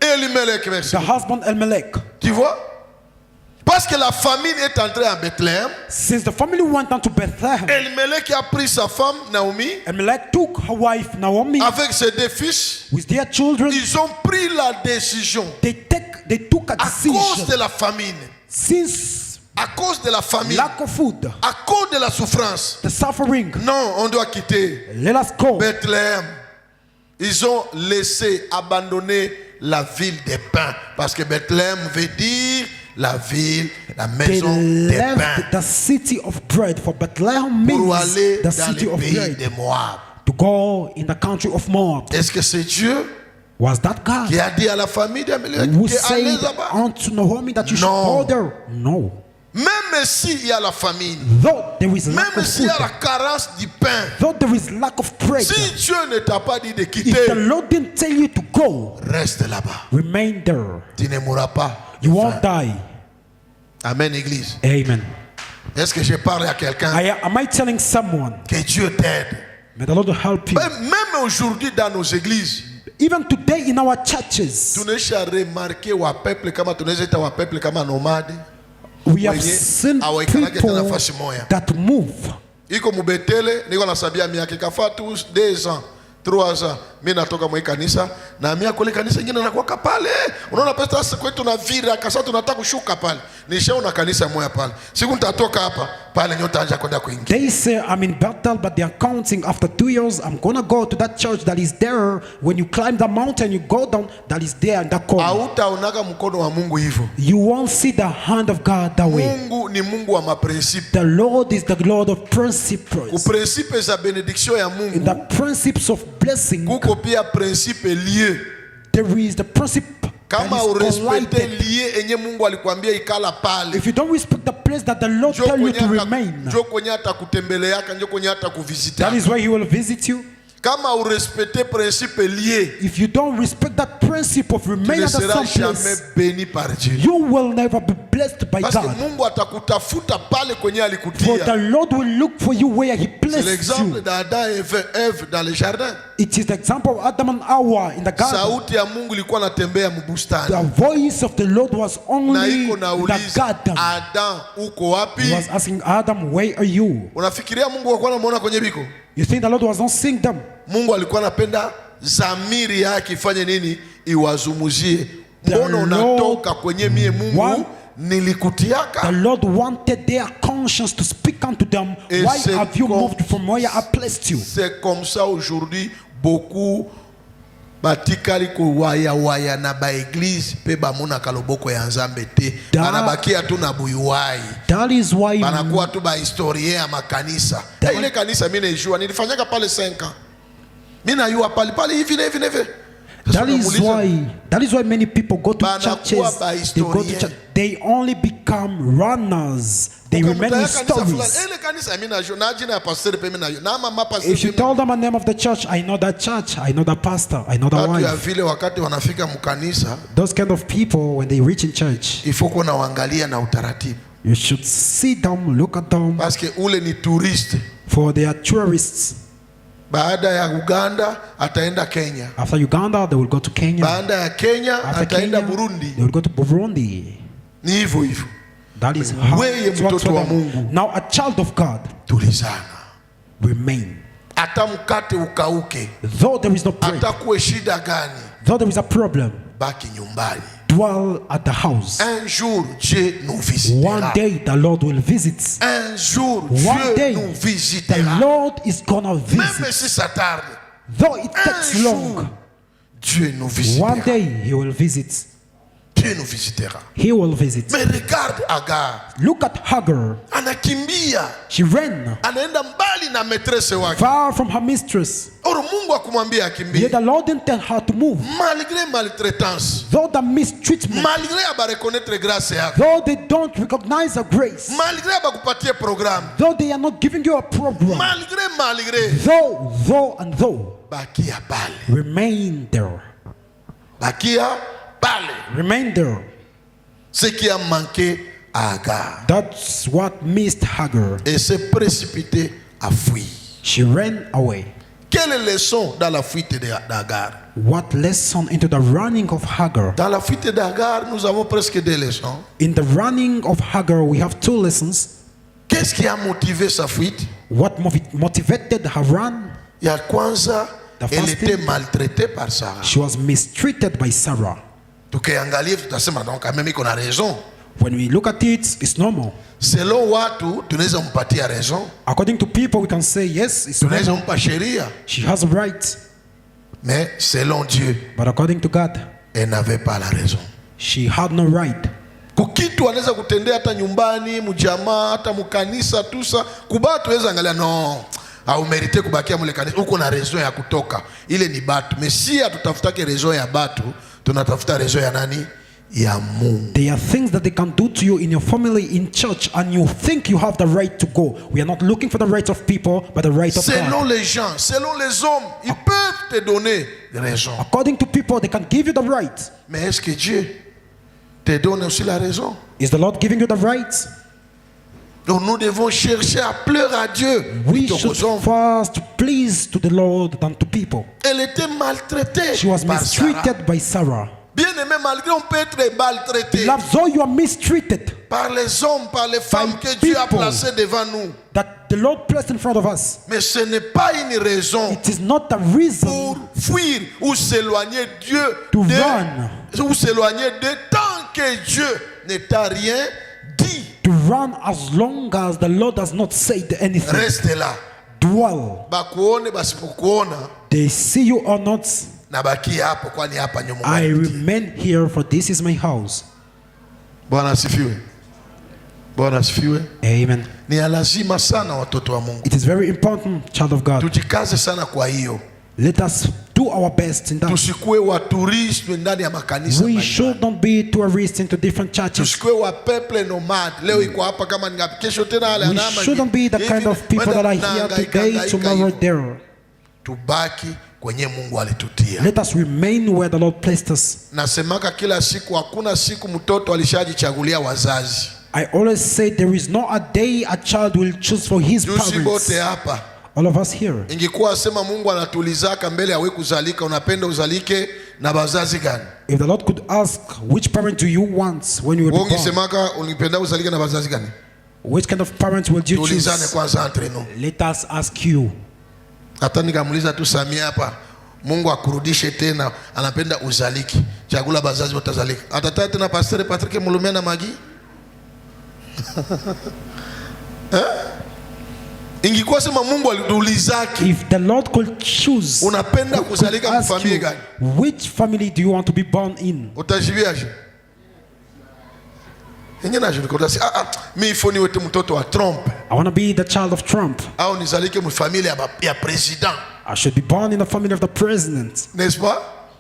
A: Elimelech, merci.
B: the husband Elimelech.
A: Tu vois? Parce que la famine est entrée à Bethléem.
B: Since the family went down to Bethlehem,
A: Elimelech a pris sa femme, Naomi,
B: Elimelech took her wife Naomi
A: avec ses deux fils.
B: with their children.
A: Ils ont pris la décision
B: They took a
A: à cause de
B: decision
A: la famine.
B: since
A: À cause de la famine.
B: lack of food,
A: À cause de la souffrance.
B: the suffering.
A: Non, on doit quitter
B: Let us go.
A: Bethléem. Ils ont laissé abandonner la ville des pains. Parce que Bethléem veut dire la ville, la
B: They
A: maison des pains.
B: left the city of bread, for Bethlehem
A: Pour
B: means
A: aller
B: the
A: dans
B: city
A: le
B: of
A: pays
B: bread.
A: de Moab.
B: To go in the country of Moab.
A: Est-ce que c'est Dieu
B: Was that God
A: qui a dit à la famille d'Amelech
B: who
A: que allez
B: said
A: là-bas?
B: unto Naomi that you should
A: Non.
B: go there? No.
A: Même s'il y a la famine,
B: Though there is lack
A: même
B: of
A: s'il y
B: food,
A: a la carence du pain,
B: though there is lack of bread,
A: si Dieu ne t'a pas dit de
B: if the
A: quitter,
B: Lord didn't tell you to go,
A: reste là-bas.
B: remain there.
A: Tu ne mourras pas. de
B: You
A: faim.
B: won't die.
A: Amen, Église.
B: Amen.
A: Est-ce que je parle à quelqu'un?
B: Am I telling someone?
A: Que Dieu t'aide.
B: May the Lord help you.
A: Même aujourd'hui dans nos églises,
B: Even today in our churches,
A: tunaweza remarke wa peuple kama tunaweza ita wa peuple kama nomade.
B: we have
A: wenye
B: seen
A: hawaikalaki tena
B: people
A: nafasi moja.
B: that move.
A: Iko mubetele niko nasabia miaka ikafaa tu 2 ans 3 ans mimi natoka mwa kanisa na mimi kule kanisa nyingine nakuwa pale, unaona pesa sasa kwetu na vira kasa tunataka kushuka pale, nishaona kanisa moja pale, siku nitatoka hapa pale nyota anja kwenda kuingia.
B: They say I'm in Bethel, but they are counting after 2 years. I'm gonna go to that church that is there. When you climb the mountain, you go down. That is there in that corner.
A: Hautaonaga mkono wa Mungu hivyo.
B: You won't see the hand of God that way.
A: Mungu ni Mungu wa maprinsipe.
B: The Lord is the Lord of principles.
A: Kuprinsipe za benediction ya
B: In
A: Mungu
B: the principles of blessing,
A: kuko pia principe lieu.
B: there is the principle
A: Kama
B: that is
A: urespecte
B: collided.
A: lieu enye Mungu alikwambia ikala pale,
B: If you don't respect the place that the Lord
A: njoo
B: tell you
A: kwenye
B: to
A: ata-
B: remain,
A: njoo kwenye hata kutembeleaka, njoo kwenye hata kuvisita.
B: that is why He will visit you.
A: Kama urespecte principe lié,
B: If you don't respect that principle of
A: tu
B: remain
A: ne
B: at the
A: seras
B: same
A: jamais
B: place,
A: béni par Dieu.
B: you will never be blessed by
A: Parce que
B: God.
A: Mungu atakutafuta pale kwenye
B: For the
A: alikutia.
B: Lord will look for you where He
A: C'est
B: placed
A: l'exemple
B: you.
A: d'Adam et Ève dans le jardin.
B: It is the example of Adam and Hawa in the garden.
A: Sauti ya Mungu ilikuwa natembea mbustani.
B: The voice of the Lord was
A: Na
B: only
A: iko
B: in the
A: nauliza,
B: garden.
A: Adam uko
B: He
A: wapi?
B: was asking Adam, where are you?
A: Unafikiria Mungu alikuwa anamuona kwenye biko?
B: You think the Lord was not seeing them?
A: Mungu alikuwa anapenda zamiri yake ifanye nini? Iwazumuzie. Mbona unatoka kwenye mie Mungu nilikutiaka?
B: The Lord wanted their conscience to speak unto them.
A: Et
B: Why
A: c'est
B: have you
A: comme-
B: moved from where I placed you?
A: C'est comme ça aujourd'hui beaucoup batikali ko waya waya na ba église pe bamona kaloboko ya nzambe te banabakia tu na buyuwai
B: That is why
A: banakuwa tu ba historien ya makanisa. Ile kanisa mimi naijua nilifanyaka pale 5 ans. Mimi najua pale hivi na hivi na hivi.
B: that is why many people go to
A: Banakuwa
B: churches.
A: ba
B: They go to
A: historien.
B: church. They only become runners. They remain in stories.
A: Ile kanisa mimi najua na jina ya pastor pe mimi najua na mama pastor.
B: If you tell them the name of the church, I know that church, I know the pastor, I know the
A: watu ya
B: wife.
A: vile wakati wanafika mkanisa
B: Those kind of people, when they reach in church,
A: ifo kuna waangalia na utaratibu.
B: you should see them, look at them,
A: Parce que ule ni touriste.
B: for they are tourists.
A: Baada ya Uganda ataenda Kenya.
B: After Uganda, they will go to Kenya.
A: Baada ya Kenya
B: After
A: ataenda
B: Kenya,
A: Burundi.
B: they will go to Burundi.
A: Ni hivyo hivyo.
B: That is how
A: Wewe
B: it works
A: mtoto
B: for
A: wa
B: them.
A: Mungu.
B: Now, a child of God,
A: Tulizana.
B: remain.
A: Hata mkate ukauke.
B: Though there is no bread,
A: Hata kuwe shida gani,
B: though there is a problem,
A: baki nyumbani.
B: dwell at the house.
A: Un jour Dieu nous
B: One
A: visitera.
B: day the Lord will visit.
A: Un jour
B: One day
A: Dieu nous
B: the
A: visitera.
B: Lord is gonna
A: Même
B: visit.
A: si ça tarde.
B: Though it
A: Un
B: takes
A: jour
B: long,
A: Dieu nous
B: one
A: visitera.
B: day He will visit.
A: Dieu nous visitera.
B: He will visit.
A: Mais regarde Agar.
B: Look at Hagar.
A: Anakimbia.
B: She ran
A: Anaenda mbali na maîtresse wake.
B: far from her mistress.
A: Oro Mungu akumwambia akimbie.
B: Yet the Lord didn't tell her to move.
A: Malgré maltraitance.
B: Though the mistreatment,
A: Malgré abareconnaître grâce yako.
B: though they don't recognize the grace,
A: Malgré abakupatie programme.
B: though they are not giving you a program,
A: Malgré.
B: though,
A: Bakia pale.
B: remain there.
A: Bakia pale.
B: Remain there.
A: Ce qui a manqué à Agar.
B: That's what missed Hagar.
A: Et s'est précipité à fuir.
B: She ran away.
A: Quelle leçon dans la fuite d'Agar?
B: What lesson into the running of Hagar?
A: Dans la fuite d'Agar, nous avons presque 2 leçons.
B: In the running of Hagar, we have 2 lessons.
A: Qu'est-ce qui a motivé sa fuite?
B: What motivated her run?
A: Ya kwanza,
B: The
A: elle
B: first
A: était
B: thing-
A: maltraitée par Sarah.
B: She was mistreated by Sarah.
A: Tukiangalia tutasema donc quand même iko na raison.
B: When we look at it, it's normal.
A: Selon watu tunaweza mpatia raison,
B: According to people, we can say yes, it's
A: tunaweza
B: normal.
A: mpa sheria,
B: She has a right.
A: mais selon Dieu,
B: But according to God,
A: elle n'avait pas la raison.
B: she had no right.
A: Kukitu anaweza kutendea hata nyumbani, mjamaa, hata mkanisa tusa, kubaya tuweza angalia no. Au merite kubakia mule kanisa, uko na raison ya kutoka. Ile ni batu. Mais si hatutafutake raison ya batu, tunatafuta raison ya nani? Ya Mungu.
B: There are things that they can do to you in your family, in church, and you think you have the right to go. We are not looking for the rights of people, but the right of
A: Selon
B: God.
A: les gens, selon les hommes, ils peuvent te donner raison.
B: According to people, they can give you the right.
A: Mais est-ce que Dieu te donne aussi la raison?
B: Is the Lord giving you the right?
A: Donc nous devons chercher à pleurer à Dieu
B: We
A: plutôt
B: should
A: qu'aux hommes.
B: first please to the Lord than to people.
A: Elle était maltraitée
B: She was
A: par Sarah.
B: mistreated by Sarah.
A: Bien aimé, malgré on peut être maltraité
B: Beloved, though you are mistreated,
A: par les hommes, par les femmes que Dieu a
B: people.
A: placées devant nous.
B: that the Lord placed in front of us,
A: Mais ce n'est pas une raison
B: it is not a reason
A: pour fuir ou s'éloigner Dieu
B: To
A: de,
B: run.
A: ou s'éloigner de tant que Dieu ne t'a rien dit.
B: to run as long as the Lord has not said anything.
A: Reste là.
B: Dwell.
A: Bakuone basipokuona
B: They see you or not,
A: nabaki hapo kwani hapa nyuma.
B: I remain here, for this is my house.
A: Bwana asifiwe. Bwana asifiwe.
B: Amen.
A: Ni ya lazima sana watoto wa Mungu.
B: It is very important, child of God.
A: Tujikaze sana kwa hiyo.
B: Let us do our best in that.
A: Tusikuwe waturisti ndani ya makanisa.
B: We should not be tourists into different churches.
A: Tusikuwe wa peuple nomade. Leo iko hapa kama ngapi kesho tena ale
B: We shouldn't be the kind of people that are here today, tomorrow there.
A: tubaki kwenye Mungu alitutia.
B: Let us remain where the Lord placed us.
A: Nasemaka kila siku, hakuna siku mtoto alishajichagulia wazazi.
B: I always say there is not a day a child will choose for his
A: Jusi bote
B: parents.
A: hapa.
B: All of us here.
A: Ingekuwa sema Mungu anatulizaka mbele awe kuzalika, unapenda uzalike na wazazi gani?
B: If the Lord could ask, which parent do you want when you will be
A: Wongi
B: born?
A: semaka unipenda uzalike na wazazi gani?
B: Which kind of parents will you
A: Tulizane
B: choose?
A: kwanza entre nous.
B: Let us ask you.
A: Hata nikamuuliza tu Samia hapa, Mungu akurudishe tena, anapenda uzaliki. Chagula bazazi watazalika. Atata tena Pastor Patrick Mulumia na Magi? Ingekuwa sema Mungu alidulizaki,
B: If the Lord could choose,
A: unapenda
B: could
A: kuzalika
B: ask
A: mfamilia
B: you,
A: gani?
B: which family do you want to be born in?
A: Utajibiaje? Ingine najulika mimi ifoni wetu mtoto wa Trump
B: I want to be the child of Trump.
A: au nizalike mfamilia ya president.
B: I should be born in the family of the president.
A: N'est-ce pas?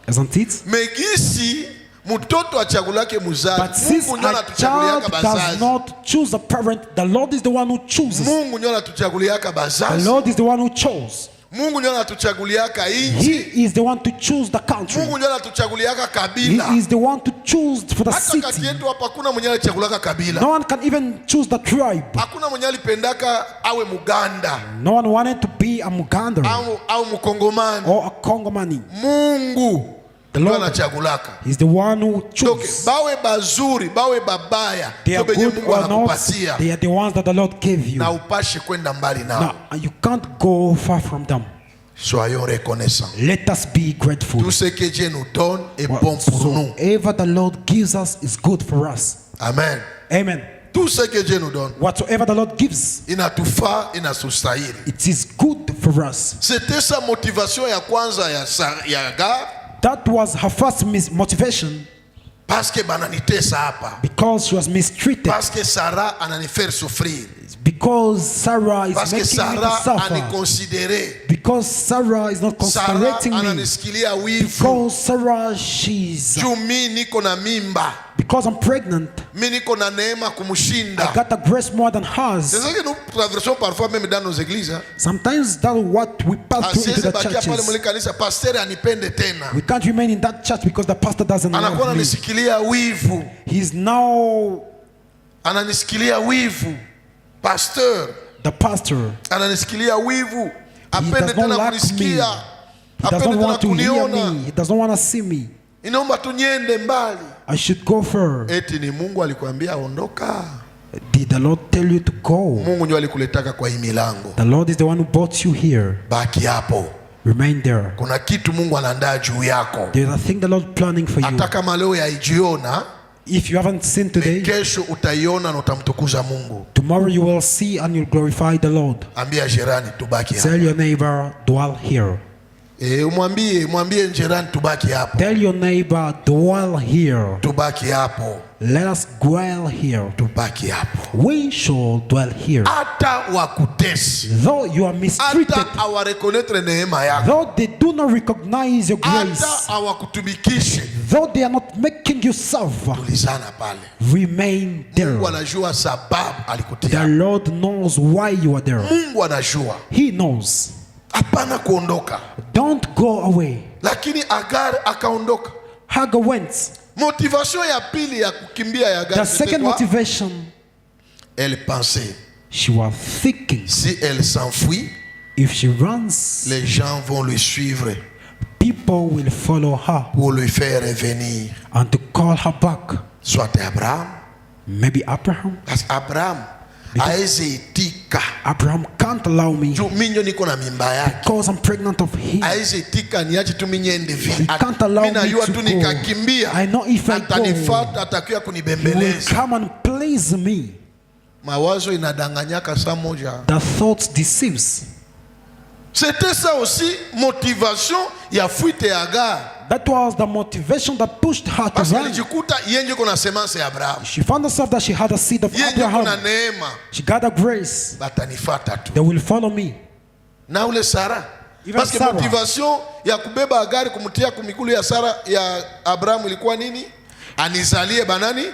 B: Isn't it?
A: Megisi mtoto achagulake muzazi.
B: But since
A: Mungu ndio
B: a
A: anatuchaguliaka
B: child does
A: bazazi.
B: not choose a parent, the Lord is the one who chooses.
A: Mungu ndio anatuchaguliaka
B: The
A: bazazi.
B: Lord is the one who chose.
A: Mungu ndio anatuchaguliaka inchi.
B: He is the one to choose the country.
A: Mungu ndio anatuchaguliaka
B: He
A: kabila.
B: is the one to choose for the
A: Hata kati
B: city.
A: yetu hapa hakuna mwenye alichagulaka kabila.
B: No one can even choose the tribe.
A: Hakuna mwenye alipendaka awe Muganda
B: No one wanted to be a Muganda
A: au Mkongomani.
B: or a Congomani.
A: Mungu
B: The
A: ndio
B: Lord
A: anachagulaka.
B: is the one who
A: Okay,
B: chooses.
A: bawe bazuri, bawe babaya,
B: They are
A: ndio benye
B: good
A: Mungu
B: or not,
A: anakupatia
B: they are the ones that the Lord gave you.
A: na upashe kwenda mbali nao.
B: Now, you can't go far from them.
A: Soyons reconnaissants.
B: Let us be grateful.
A: Tout ce que Dieu nous donne est bon pour nous.
B: Whatsoever the Lord gives us is good for us.
A: Amen.
B: Amen.
A: Tout ce que Dieu nous donne
B: Whatsoever the Lord gives,
A: inatufaa, inatustahili.
B: it is good for us.
A: C'était sa motivation ya kwanza ya Agar,
B: That was her first motivation,
A: parce que bananitesa hapa,
B: because she was mistreated,
A: parce que Sarah ananifaire souffrir,
B: because Sarah is
A: parce que
B: making me to
A: Sarah
B: suffer,
A: aniconsidere,
B: because Sarah is not
A: Sarah
B: considerating me,
A: ananisikilia wivu,
B: because Sarah she's
A: juu mi niko na mimba,
B: because I'm pregnant,
A: mi niko na neema
B: I
A: kumshinda.
B: got a grace more than hers.
A: C'est ça que nous traversons parfois même dans nos églises.
B: Sometimes that's what we pass through into
A: Asiwezi
B: the
A: bakia pale
B: churches.
A: mle kanisa, pastor anipende tena,
B: We can't remain in that church because the pastor doesn't
A: anakuwa
B: love me.
A: ananisikilia wivu,
B: He's now
A: ananisikilia wivu. Pastor
B: the pastor.
A: ananisikilia wivu,
B: He
A: apende
B: does not
A: tena
B: like me.
A: kunisikia,
B: He does
A: apende
B: not
A: tena
B: want to hear
A: kuniona,
B: me. He does not want to see me.
A: inaomba tu niende mbali.
B: I should go far.
A: Eti ni Mungu alikwambia ondoka?
B: Did the Lord tell you to go?
A: Mungu ndio alikuletaka kwa hii milango.
B: The Lord is the one who brought you here.
A: Baki hapo,
B: Remain there.
A: kuna kitu Mungu anaandaa juu yako.
B: There's a thing the Lord planning for you.
A: Hata kama leo yaijiona,
B: If you haven't seen today,
A: kesho utaiona na utamtukuza Mungu.
B: tomorrow you will see and you'll glorify the Lord.
A: Ambia jirani tubaki hapo.
B: Tell your neighbor, dwell here.
A: Mwambie jirani tubaki hapo.
B: Tell your neighbor, dwell here.
A: Tubaki hapo.
B: Let us dwell here.
A: Tubaki hapo.
B: We shall dwell here.
A: Hata wakutesi,
B: Though you are mistreated,
A: hata awarekonetre neema yako,
B: though they do not recognize your
A: hata
B: grace,
A: awakutumikishe,
B: though they are not making you suffer,
A: tulizana pale.
B: remain there.
A: Mungu anajua sababu
B: The
A: alikutia.
B: Lord knows why you are there.
A: Mungu anajua.
B: He knows.
A: Hapana kuondoka.
B: Don't go away.
A: Lakini Agar akaondoka.
B: Hagar went.
A: Motivation ya pili ya kukimbia ya Agar,
B: The second motivation,
A: elle pensait,
B: she was thinking,
A: si elle s'enfuit,
B: if she runs,
A: les gens vont lui suivre
B: people will follow her
A: pour lui faire revenir.
B: and to call her back.
A: Soit Abraham,
B: Maybe Abraham.
A: parce Abraham aeze itika.
B: Abraham can't allow me
A: Juu minyo niko na mimba yake.
B: because I'm pregnant of him.
A: Aeze itika niache tu minyende
B: He
A: vile.
B: can't allow
A: Mimi
B: me
A: najua
B: to
A: tu
B: go.
A: nikakimbia.
B: I know if I go,
A: Atanifuata, atakuwa
B: he will
A: kunibembeleza.
B: come and please me.
A: Mawazo inadanganyaka saa moja.
B: The thought deceives.
A: C'était ça aussi motivation ya fuite ya Agar.
B: That was the motivation that pushed her to
A: Parce que
B: run.
A: alijikuta yeye ndio kuna semence ya Abraham.
B: She found herself that she had a seed of
A: Yeye ndio kuna
B: Abraham.
A: neema.
B: She got a grace.
A: Batanifuata tu.
B: They will follow me.
A: Na ule Sara.
B: Even
A: Parce que
B: Sarah.
A: motivation ya kubeba Agari kumtia kumikulu ya Sara ya Abraham ilikuwa nini? Anizalie banani?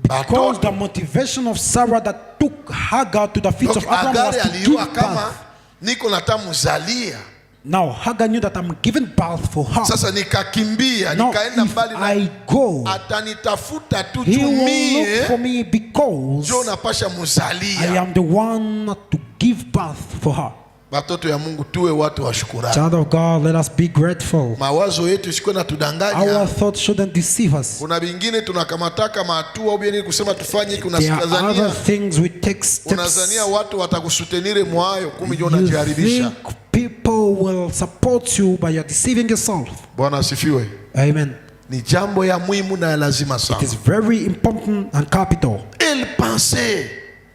B: Because the
A: Batoto.
B: motivation of Sarah that took Hagar to the feet
A: Donc
B: of Abraham was
A: Agari
B: to
A: aliua
B: give
A: kama
B: birth.
A: niko natamuzalia.
B: Now Hagar knew that I'm giving birth for her.
A: Sasa nikakimbia,
B: Now
A: nikaenda
B: if
A: mbali
B: I
A: na
B: go,
A: atanitafuta tu
B: he will
A: tumie.
B: look for me because
A: Jo napasha
B: I
A: muzalia.
B: am the one to give birth for her.
A: Watoto ya Mungu tuwe watu wa shukrani.
B: Child of God, let us be grateful.
A: Mawazo yetu isikuwe na
B: Our
A: tudanganya.
B: thoughts shouldn't deceive us.
A: Kuna vingine tunakamataka mahatua au bien kusema tufanye hiki,
B: There are other
A: unasikazania.
B: things we take steps.
A: Unazania watu watakusutenire mwayo, kumbe ndio
B: You
A: unajiharibisha.
B: think people will support you, but you're deceiving yourself.
A: Bwana asifiwe.
B: Amen.
A: Ni jambo ya muhimu na ya lazima
B: It
A: sana.
B: is very important and capital.
A: Elle pensait,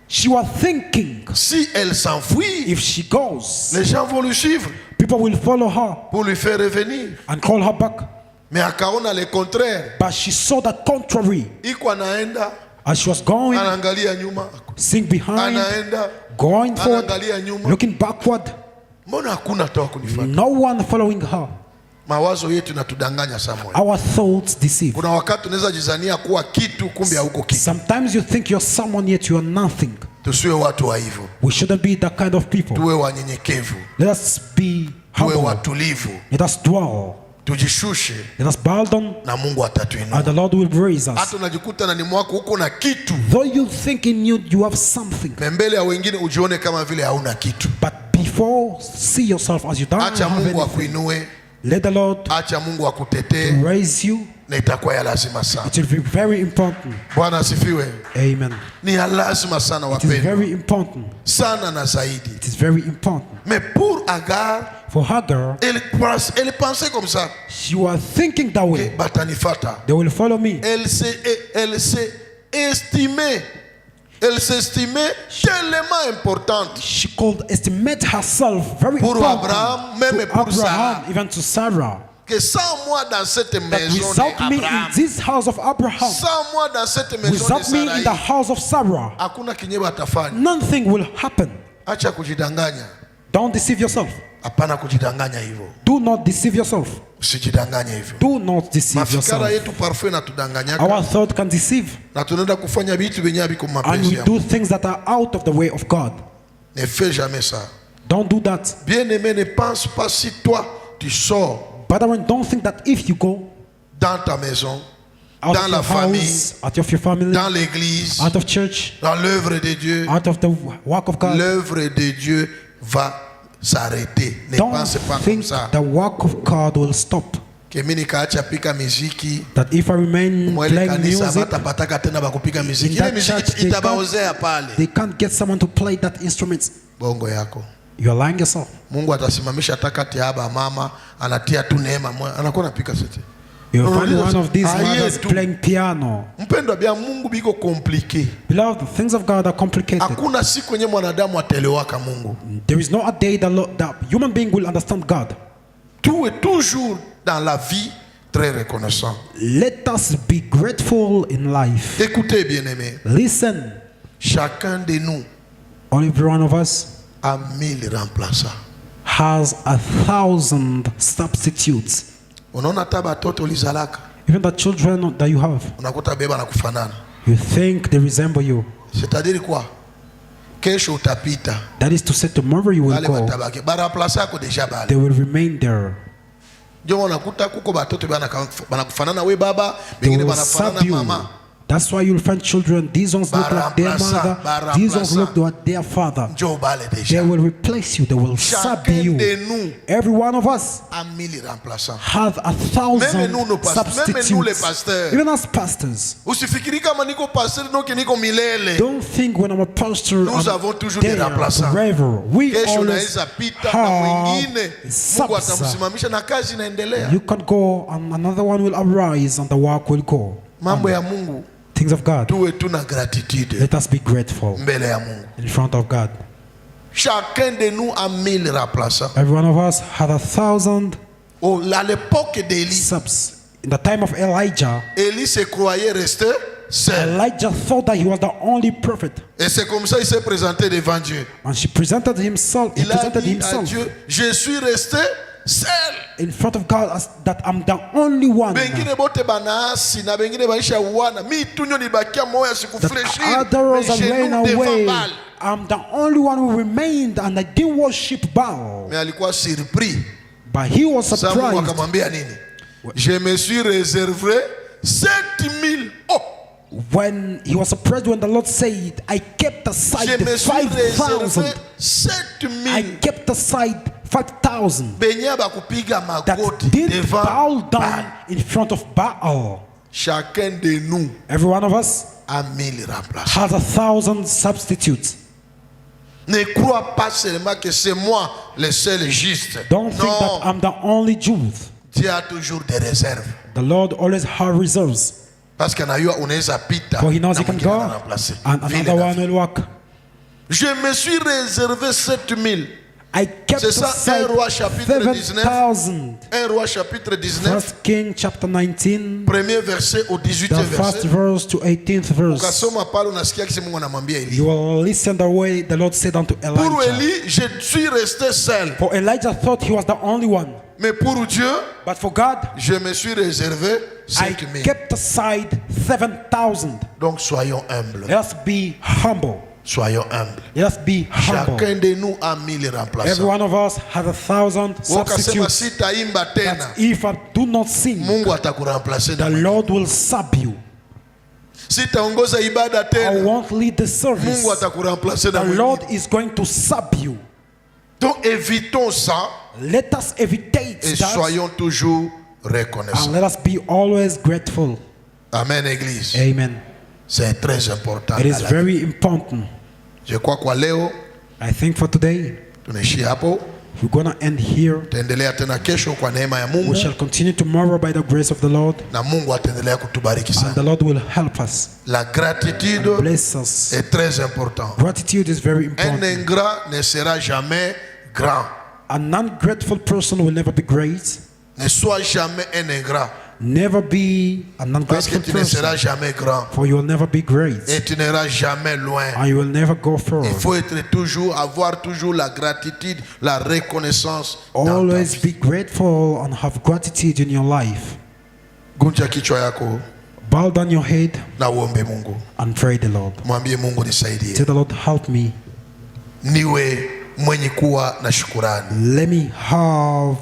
B: She was thinking,
A: si elle s'enfuit,
B: if she goes,
A: les gens vont le suivre
B: people will follow her
A: pour lui faire revenir.
B: and call her back.
A: Mais akaona le contraire.
B: But she saw the contrary.
A: Iko anaenda,
B: As she was going,
A: anaangalia nyuma,
B: seeing behind,
A: anaenda,
B: going forward,
A: anaangalia nyuma.
B: looking backward,
A: Mbona hakuna toa kunifuata?
B: no one following her.
A: Mawazo yetu yanatudanganya sana.
B: Our thoughts deceive.
A: Kuna wakati unaweza jizania kuwa kitu, kumbe hauko kitu.
B: Sometimes you think you're someone, yet you are nothing.
A: Tusiwe watu wa hivyo.
B: We shouldn't be that kind of people.
A: Tuwe wanyenyekevu,
B: Let us be
A: tuwe
B: humble.
A: watulivu,
B: Let us dwell.
A: tujishushe
B: Let us bow down,
A: na Mungu atatuinua.
B: and the Lord will raise us.
A: Hata unajikuta ndani mwako huko na kitu,
B: Though you think in you have something,
A: na mbele ya wengine ujione kama vile hauna kitu.
B: but before, see yourself as you don't
A: Acha
B: have
A: Mungu
B: anything.
A: akuinue,
B: Let the Lord
A: acha Mungu akutetee,
B: raise you.
A: na itakuwa ya lazima sana.
B: It will be very important.
A: Bwana asifiwe.
B: Amen.
A: Ni ya lazima sana
B: It is
A: wapendwa,
B: very important.
A: sana na zaidi.
B: It is very important.
A: Mais pour Agar,
B: For Hagar,
A: elle pensait comme ça,
B: she was thinking that
A: que
B: way.
A: batanifata.
B: They will follow me.
A: Elle s'est estimée, elle s'estimait tellement importante
B: She could estimate herself very
A: pour
B: important
A: Abraham, même
B: to
A: pour Sarah,
B: Abraham, even to Sarah.
A: que sans moi dans cette
B: That
A: maison
B: without me in
A: d'Abraham,
B: this house of Abraham,
A: sans moi dans cette maison de
B: without me in the
A: Sarai,
B: house of Sarah,
A: hakuna kinye batafanya.
B: nothing will happen.
A: Acha kujidanganya.
B: Don't deceive yourself.
A: Hapana kujidanganya hivyo.
B: Do not deceive yourself.
A: Usijidanganye hivyo.
B: Do not deceive
A: Mafikara
B: yourself.
A: yetu parfois natudanganyaka
B: Our thought can deceive,
A: na tunaenda kufanya vitu vyenye haviko
B: and
A: mapenzi
B: we
A: ya
B: do
A: Mungu.
B: things that are out of the way of God.
A: Ne fais jamais ça.
B: Don't do that.
A: Bien-aimé, ne pense pas si toi tu sors
B: Brethren, don't think that if you go
A: dans ta maison,
B: out
A: dans
B: of
A: la
B: your
A: famille,
B: house, out of your family,
A: dans l'église,
B: out of church,
A: dans l'œuvre de Dieu,
B: out of the work of God,
A: l'œuvre de Dieu va s'arrêter. Ne
B: don't
A: pense pas comme
B: think
A: ça.
B: the work of God will stop.
A: Que mimi nikaacha pika miziki,
B: That if I remain
A: mwele
B: playing
A: kanisa
B: music,
A: batapataka tena bakupiga miziki.
B: in
A: Ile
B: that
A: miziki
B: church,
A: itabaozea pale.
B: they can't get someone to play that instrument.
A: Bongo yako.
B: You're lying yourself.
A: Mungu atasimamisha hata kati ya baba mama, anatia tu neema, anakuwa anapika sote.
B: You'll
A: No,
B: find
A: no,
B: one of these
A: aye
B: mothers
A: tu.
B: playing piano.
A: Mpendwa bia Mungu biko komplike.
B: Beloved, the things of God are complicated.
A: Hakuna siku yenye mwanadamu ataelewaka Mungu.
B: There is not a day that human being will understand God.
A: Tout est toujours dans la vie très reconnaissant.
B: Let us be grateful in life.
A: Écoutez bien-aimés,
B: Listen,
A: chacun de nous
B: every one of us
A: a 1000 remplaçants.
B: has 1,000 substitutes.
A: Unaona hata batoto lizalaka,
B: Even the children that you have,
A: unakuta beba na kufanana.
B: you think they resemble you.
A: C'est-à-dire quoi? Kesho utapita.
B: That is to say, tomorrow you will
A: Wale
B: go.
A: batabaki. Ba remplaçant yako deja bale.
B: They will remain there.
A: Ndio unakuta kuko batoto banakufanana we baba,
B: They
A: wengine
B: will
A: banafanana
B: serve you.
A: mama.
B: That's why you'll find children. These ones look like their mother. These ones look like their father.
A: Njoo bale
B: They
A: deja.
B: will replace you. They will serve
A: Chacun
B: you.
A: de nous
B: Every one of us
A: a 1000 remplaçants.
B: have 1,000
A: Même nous, nos pasteurs, même nous, les
B: substitutes.
A: pasteurs.
B: Even as pastors,
A: Usifikiri kama niko pastor noke niko milele.
B: don't think when I'm a pastor,
A: Nous
B: I'm
A: avons toujours
B: there
A: des remplaçants.
B: forever. We
A: Kesho
B: always
A: unaweza pita na
B: have
A: mwingine Mungu
B: subs.
A: atamsimamisha na kazi inaendelea.
B: You can go and another one will arise and the work will go.
A: Mambo ya Mungu
B: Things of God.
A: tuwe tuna gratitude
B: Let us be grateful
A: mbele ya Mungu.
B: in front of God.
A: Chacun de nous a 1000 remplaçants.
B: Every one of us had 1,000
A: À l'époque d'Élie,
B: subs. In the time of Elijah,
A: Élie se croyait rester seul.
B: Elijah thought that he was the only prophet.
A: Et c'est comme ça qu'il s'est présenté devant Dieu.
B: And he presented himself. He
A: Il a
B: presented
A: dit à
B: himself.
A: Dieu, je suis resté seul.
B: In front of God as that I'm the only one.
A: Bengine bote banaasi na bengine baisha uwana. Mi tunyo nibakia moya sikufleshir.
B: That others are ran away. I'm the only one who remained and I didn't worship Baal.
A: Mais alikuwa surpris.
B: But he was surprised.
A: Samu akamwambia nini? Je me suis réservé 7,000. Oh!
B: When he was surprised when the Lord said, I kept aside the 5,000. I kept aside 5,000 that did bow down in front of Baal.
A: Chacun de nous,
B: every one of us, has 1,000 substitutes.
A: Ne crois pas seulement que c'est moi le seul juste.
B: Don't think that I'm the only Jew.
A: Dieu a toujours des réserves.
B: The Lord always has reserves.
A: Parce qu'il unaweza pita.
B: For he knows he can go and another one will walk.
A: Je me suis réservé 7,000.
B: I kept aside 7,000.
A: 1 Roi chapitre 19.
B: First King chapter 19.
A: Premier verset au 18e
B: verset. The first verse to 18th verse.
A: Ukasoma pale unasikia kisi Mungu anamwambia Eli.
B: You will listen the way the Lord said unto Elijah.
A: Pour Eli, je suis resté seul.
B: For Elijah thought he was the only one.
A: Mais pour Dieu,
B: but for God,
A: je me suis réservé 5,000.
B: I kept aside 7,000.
A: Donc soyons humbles.
B: Let us be humble.
A: Soyons humbles.
B: Let us be humble.
A: Chacun de nous a 1,000 remplaçants.
B: Every one of us has 1,000 substitutes. That if I do not sing, the Lord will sub you. I won't lead the service. The Lord is going to sub you.
A: Donc évitons ça.
B: Let us evitate
A: et
B: that.
A: Soyons toujours reconnaissants.
B: And let us be always grateful.
A: Amen, Église.
B: Amen.
A: C'est très important.
B: It is very important.
A: Je crois que leo,
B: I think for today,
A: tunaishia hapo.
B: We're gonna end here.
A: Tuendelea tena kesho kwa neema ya Mungu.
B: We shall continue tomorrow by the grace of the Lord.
A: Na Mungu ataendelea kutubariki sana.
B: And the Lord will help us.
A: La gratitude est très important.
B: Gratitude is very important.
A: Un ingrat ne sera jamais grand.
B: An ungrateful person will never be great.
A: Ne sois jamais un ingrat.
B: Never be an ungrateful
A: Parce que tu ne seras jamais grand.
B: For you will never be great.
A: Et tu n'iras jamais loin.
B: And you will never go far.
A: Il faut avoir toujours la gratitude, la reconnaissance.
B: Always be grateful and have gratitude in your life.
A: Gunja kichwa yako.
B: Bow down your head.
A: Na uombe Mungu.
B: And pray the Lord.
A: Mwambie Mungu nisaidie.
B: Tell the Lord, help me.
A: Niwe mwenye kuwa na shukurani.
B: Let me have